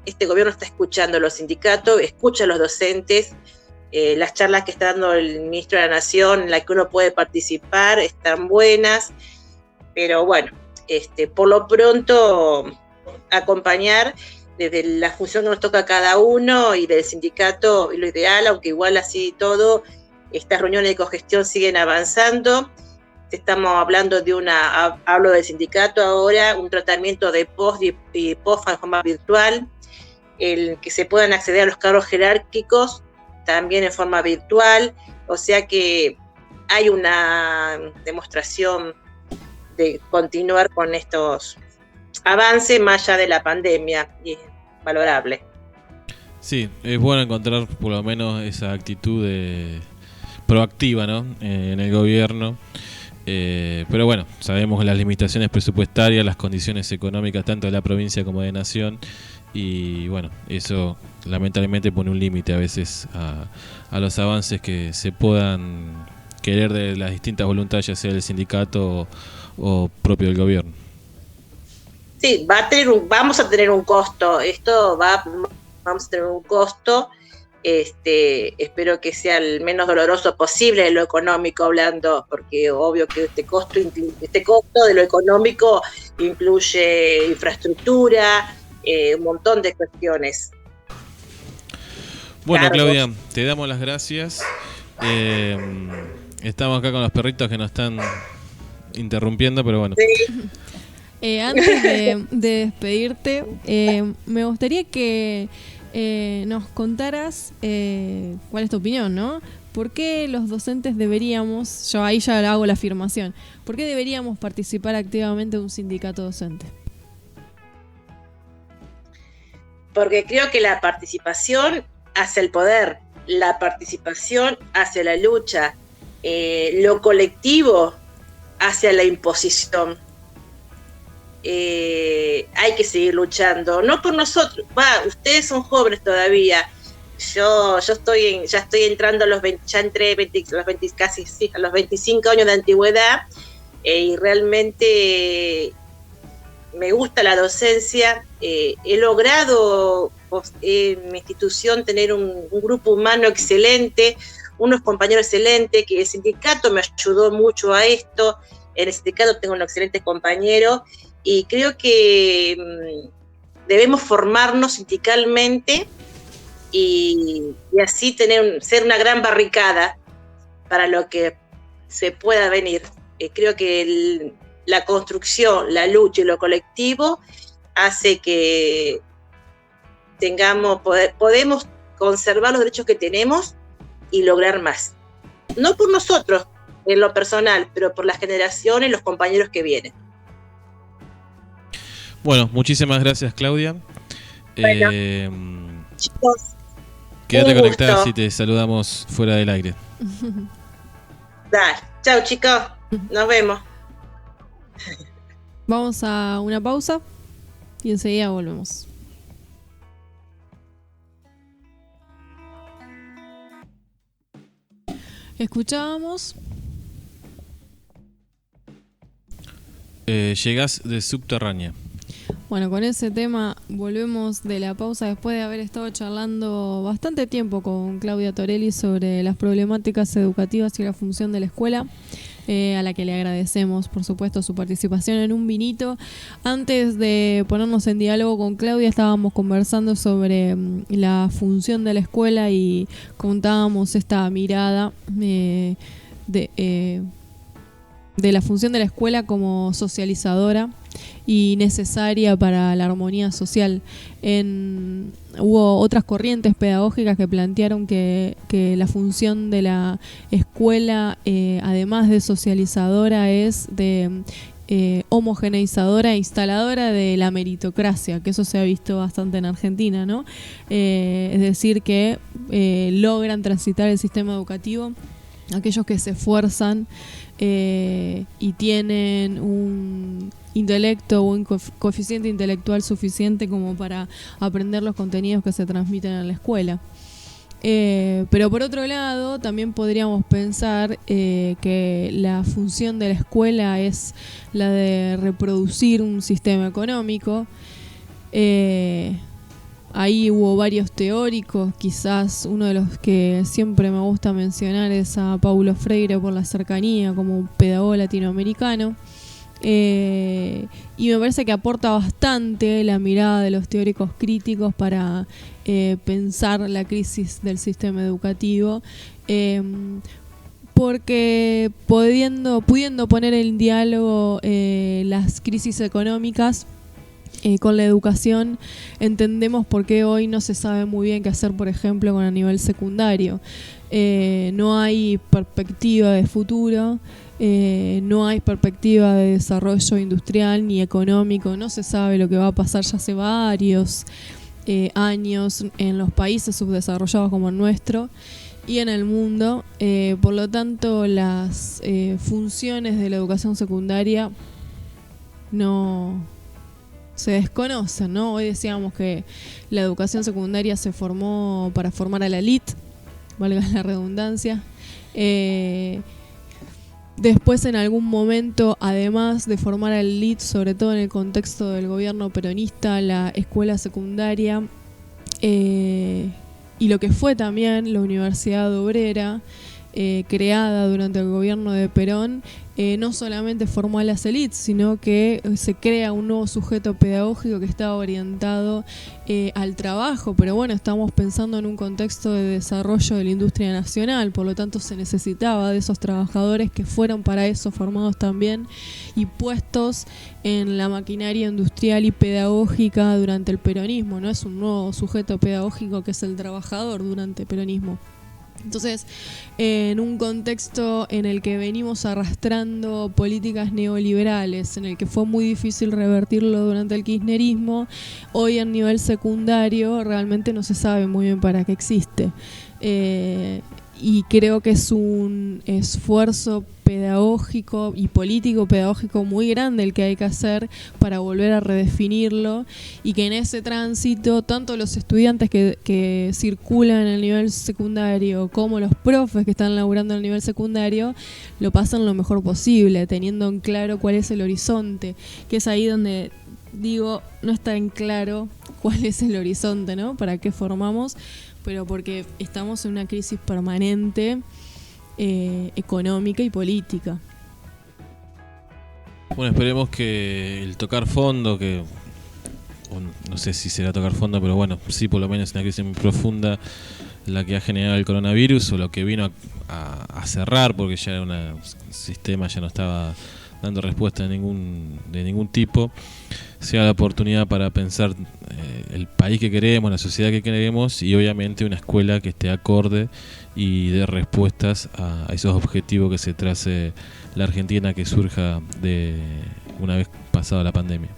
este gobierno está escuchando a los sindicatos, escucha a los docentes. Las charlas que está dando el ministro de la Nación, en las que uno puede participar, están buenas, pero bueno, por lo pronto acompañar desde la función que nos toca a cada uno y del sindicato, y lo ideal, aunque igual así todo, estas reuniones de cogestión siguen avanzando. Estamos hablando hablo del sindicato ahora, un tratamiento de post y post en forma virtual, el que se puedan acceder a los cargos jerárquicos también en forma virtual, o sea que hay una demostración de continuar con estos avances más allá de la pandemia, y es valorable. Sí, es bueno encontrar por lo menos esa actitud proactiva, ¿no? En el gobierno. Pero bueno, sabemos las limitaciones presupuestarias, las condiciones económicas tanto de la provincia como de Nación, y bueno, eso lamentablemente pone un límite a veces a los avances que se puedan querer de las distintas voluntades, ya sea del sindicato o propio del gobierno. Sí, vamos a tener un costo, vamos a tener un costo. Espero que sea el menos doloroso posible de lo económico hablando, porque obvio que este costo de lo económico incluye infraestructura, un montón de cuestiones. Bueno, Claudia, te damos las gracias. Estamos acá con los perritos que nos están interrumpiendo, pero bueno. Sí. Antes de despedirte, me gustaría que nos contaras cuál es tu opinión, ¿no? ¿Por qué los docentes deberíamos, yo ahí ya hago la afirmación, ¿por qué deberíamos participar activamente de un sindicato docente? Porque creo que la participación hace el poder, la participación hacia la lucha, lo colectivo hacia la imposición. hay que seguir luchando, no por nosotros, ustedes son jóvenes todavía, yo ya estoy entrando a los 20, ya entré casi sí, a los 25 años de antigüedad, y realmente me gusta la docencia. He logrado en mi institución tener un grupo humano excelente, unos compañeros excelentes, que el sindicato me ayudó mucho a esto. En el sindicato tengo un excelente compañero y creo que debemos formarnos sindicalmente y así ser una gran barricada para lo que se pueda venir. Creo que la construcción, la lucha y lo colectivo hace que podemos conservar los derechos que tenemos y lograr más. No por nosotros, en lo personal, pero por las generaciones y los compañeros que vienen. Bueno, muchísimas gracias, Claudia. Bueno, chicos, quédate conectada si te saludamos fuera del aire. Dale, chao chicos, nos vemos. Vamos a una pausa y enseguida volvemos. Escuchábamos. Llegás de Subterránea. Bueno, con ese tema volvemos de la pausa después de haber estado charlando bastante tiempo con Claudia Torelli sobre las problemáticas educativas y la función de la escuela, a la que le agradecemos, por supuesto, su participación en Un Vinito. Antes de ponernos en diálogo con Claudia, estábamos conversando sobre la función de la escuela y contábamos esta mirada de la función de la escuela como socializadora y necesaria para la armonía social. Hubo otras corrientes pedagógicas que plantearon que la función de la escuela, además de socializadora, es de homogeneizadora e instaladora de la meritocracia, que eso se ha visto bastante en Argentina, ¿no? Es decir, que logran transitar el sistema educativo aquellos que se esfuerzan y tienen un intelecto o un coeficiente intelectual suficiente como para aprender los contenidos que se transmiten en la escuela. Pero por otro lado, también podríamos pensar que la función de la escuela es la de reproducir un sistema económico. Ahí hubo varios teóricos, quizás uno de los que siempre me gusta mencionar es a Paulo Freire por la cercanía como un pedagogo latinoamericano. Y me parece que aporta bastante la mirada de los teóricos críticos para pensar la crisis del sistema educativo, porque pudiendo poner en diálogo las crisis económicas con la educación, entendemos por qué hoy no se sabe muy bien qué hacer, por ejemplo, con el nivel secundario. No hay perspectiva de futuro, no hay perspectiva de desarrollo industrial ni económico, no se sabe lo que va a pasar ya hace varios años en los países subdesarrollados como el nuestro y en el mundo. Por lo tanto, las funciones de la educación secundaria no se desconocen, ¿no? Hoy decíamos que la educación secundaria se formó para formar a la élite, valga la redundancia. Después, en algún momento, además de formar a la élite, sobre todo en el contexto del gobierno peronista, la escuela secundaria y lo que fue también la Universidad Obrera, creada durante el gobierno de Perón, no solamente formó a las élites, sino que se crea un nuevo sujeto pedagógico que estaba orientado al trabajo. Pero bueno, estamos pensando en un contexto de desarrollo de la industria nacional, por lo tanto se necesitaba de esos trabajadores que fueron para eso formados también y puestos en la maquinaria industrial y pedagógica durante el peronismo, ¿no? Es un nuevo sujeto pedagógico que es el trabajador durante el peronismo. Entonces, en un contexto en el que venimos arrastrando políticas neoliberales, en el que fue muy difícil revertirlo durante el kirchnerismo, hoy en nivel secundario realmente no se sabe muy bien para qué existe. y creo que es un esfuerzo pedagógico y político pedagógico muy grande el que hay que hacer para volver a redefinirlo, y que en ese tránsito tanto los estudiantes que circulan en el nivel secundario como los profes que están laburando en el nivel secundario lo pasan lo mejor posible, teniendo en claro cuál es el horizonte, que es ahí donde digo, no está en claro cuál es el horizonte, ¿no? ¿Para qué formamos? Pero porque estamos en una crisis permanente económica y política. Bueno, esperemos que el tocar fondo, no sé si será tocar fondo, pero bueno, sí, por lo menos una crisis muy profunda la que ha generado el coronavirus, o lo que vino a cerrar, porque ya era un sistema, ya no estaba dando respuesta de ningún tipo, sea la oportunidad para pensar el país que queremos, la sociedad que queremos, y obviamente una escuela que esté acorde y dé respuestas a esos objetivos que se trace la Argentina, que surja de una vez pasada la pandemia.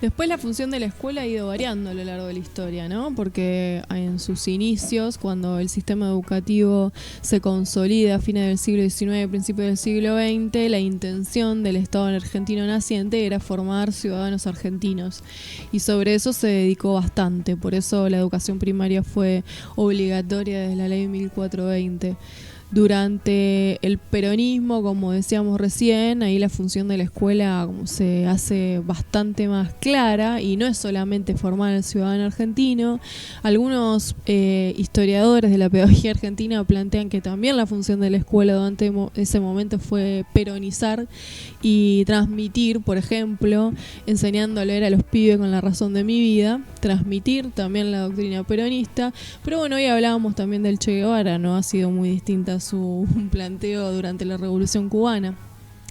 Después la función de la escuela ha ido variando a lo largo de la historia, ¿no? Porque en sus inicios, cuando el sistema educativo se consolida a fines del siglo XIX, principios del siglo XX, la intención del Estado argentino naciente era formar ciudadanos argentinos. Y sobre eso se dedicó bastante. Por eso la educación primaria fue obligatoria desde la ley 1420. Durante el peronismo, como decíamos recién, ahí la función de la escuela se hace bastante más clara, y no es solamente formar al ciudadano argentino. Algunos historiadores de la pedagogía argentina plantean que también la función de la escuela durante ese momento fue peronizar y transmitir, por ejemplo, enseñando a leer a los pibes con La razón de mi vida, transmitir también la doctrina peronista. Pero bueno, hoy hablábamos también del Che Guevara, ¿no? Ha sido muy distinta su planteo durante la Revolución Cubana,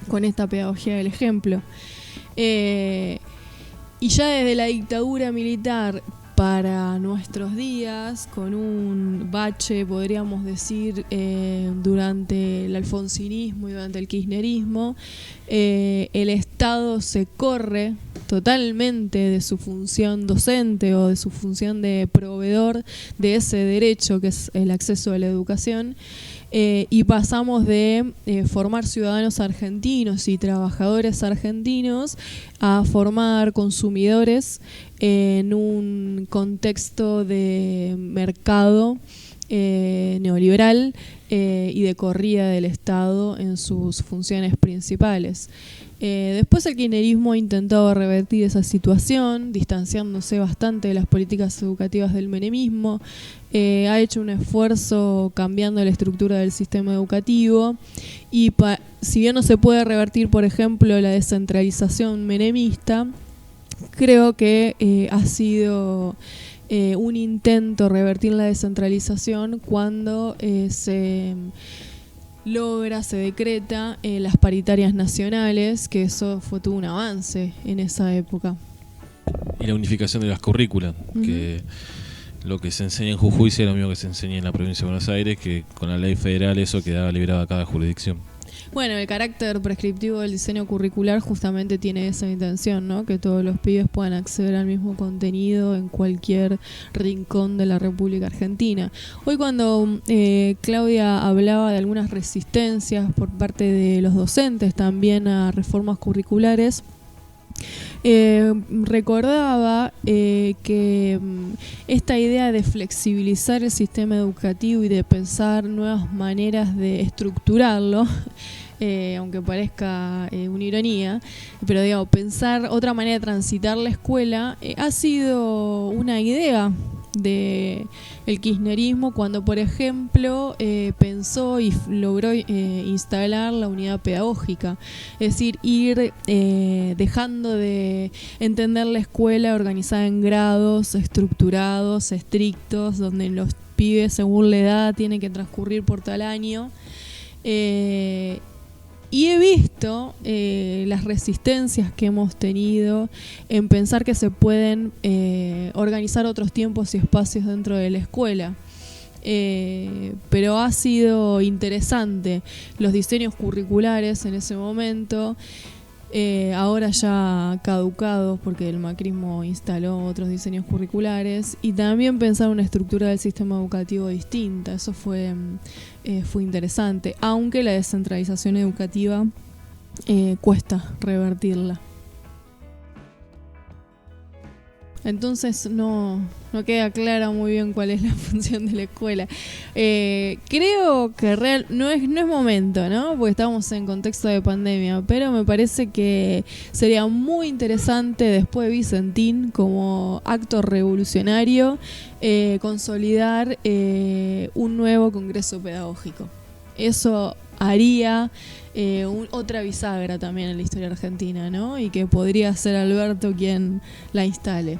con esta pedagogía del ejemplo. Y ya desde la dictadura militar para nuestros días, con un bache, podríamos decir, durante el alfonsinismo y durante el kirchnerismo, el Estado se corre totalmente de su función docente o de su función de proveedor de ese derecho que es el acceso a la educación, y pasamos de formar ciudadanos argentinos y trabajadores argentinos a formar consumidores en un contexto de mercado neoliberal y de corrida del Estado en sus funciones principales. Después el kirchnerismo ha intentado revertir esa situación, distanciándose bastante de las políticas educativas del menemismo. Ha hecho un esfuerzo cambiando la estructura del sistema educativo, y si bien no se puede revertir, por ejemplo, la descentralización menemista, creo que ha sido un intento revertir la descentralización cuando se decreta las paritarias nacionales, que eso fue todo un avance en esa época. Y la unificación de las currículas, que lo que se enseña en Jujuy sea lo mismo que se enseña en la provincia de Buenos Aires, que con la ley federal eso quedaba liberado a cada jurisdicción. Bueno, el carácter prescriptivo del diseño curricular justamente tiene esa intención, ¿no? Que todos los pibes puedan acceder al mismo contenido en cualquier rincón de la República Argentina. Hoy cuando Claudia hablaba de algunas resistencias por parte de los docentes también a reformas curriculares, recordaba que esta idea de flexibilizar el sistema educativo y de pensar nuevas maneras de estructurarlo, aunque parezca una ironía, pero digamos, pensar otra manera de transitar la escuela ha sido una idea de el kirchnerismo cuando, por ejemplo, pensó y logró instalar la unidad pedagógica, es decir, ir dejando de entender la escuela organizada en grados estructurados, estrictos, donde los pibes según la edad tienen que transcurrir por tal año. Y he visto las resistencias que hemos tenido en pensar que se pueden organizar otros tiempos y espacios dentro de la escuela. Pero ha sido interesante los diseños curriculares en ese momento. ahora ya caducados porque el macrismo instaló otros diseños curriculares, y también pensar una estructura del sistema educativo distinta. Eso fue interesante, aunque la descentralización educativa cuesta revertirla. Entonces no queda clara muy bien cuál es la función de la escuela. Creo que no es momento, ¿no? Porque estamos en contexto de pandemia, pero me parece que sería muy interesante después de Vicentín, como acto revolucionario, consolidar un nuevo congreso pedagógico. Eso haría otra bisagra también en la historia argentina, ¿no? Y que podría ser Alberto quien la instale.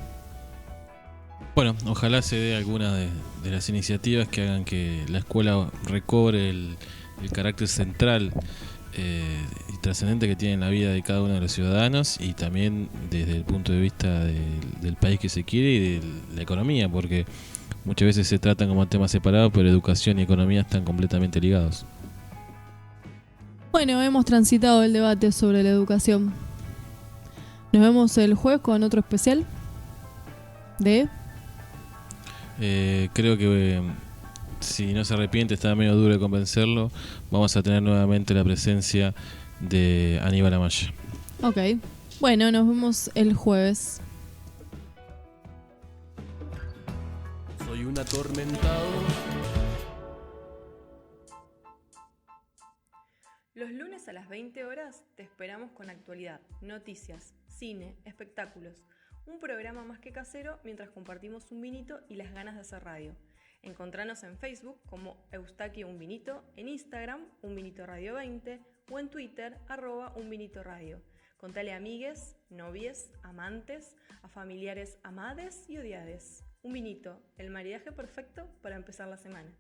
Bueno, ojalá se dé alguna de las iniciativas que hagan que la escuela recobre el carácter central y trascendente que tiene en la vida de cada uno de los ciudadanos, y también desde el punto de vista del país que se quiere y de la economía, porque muchas veces se tratan como temas separados, pero educación y economía están completamente ligados. Bueno, hemos transitado el debate sobre la educación. Nos vemos el jueves con otro especial de... Creo que si no se arrepiente, está medio duro de convencerlo, vamos a tener nuevamente la presencia de Aníbal Amaya. Ok, bueno, nos vemos el jueves. Soy un atormentado. Los lunes a las 20 horas te esperamos con actualidad, noticias, cine, espectáculos. Un programa más que casero mientras compartimos un vinito y las ganas de hacer radio. Encontranos en Facebook como Eustaquio Un Vinito, en Instagram Un Vinito Radio 20 o en Twitter @Un Vinito Radio. Contale a amigues, novies, amantes, a familiares amades y odiades. Un vinito, el maridaje perfecto para empezar la semana.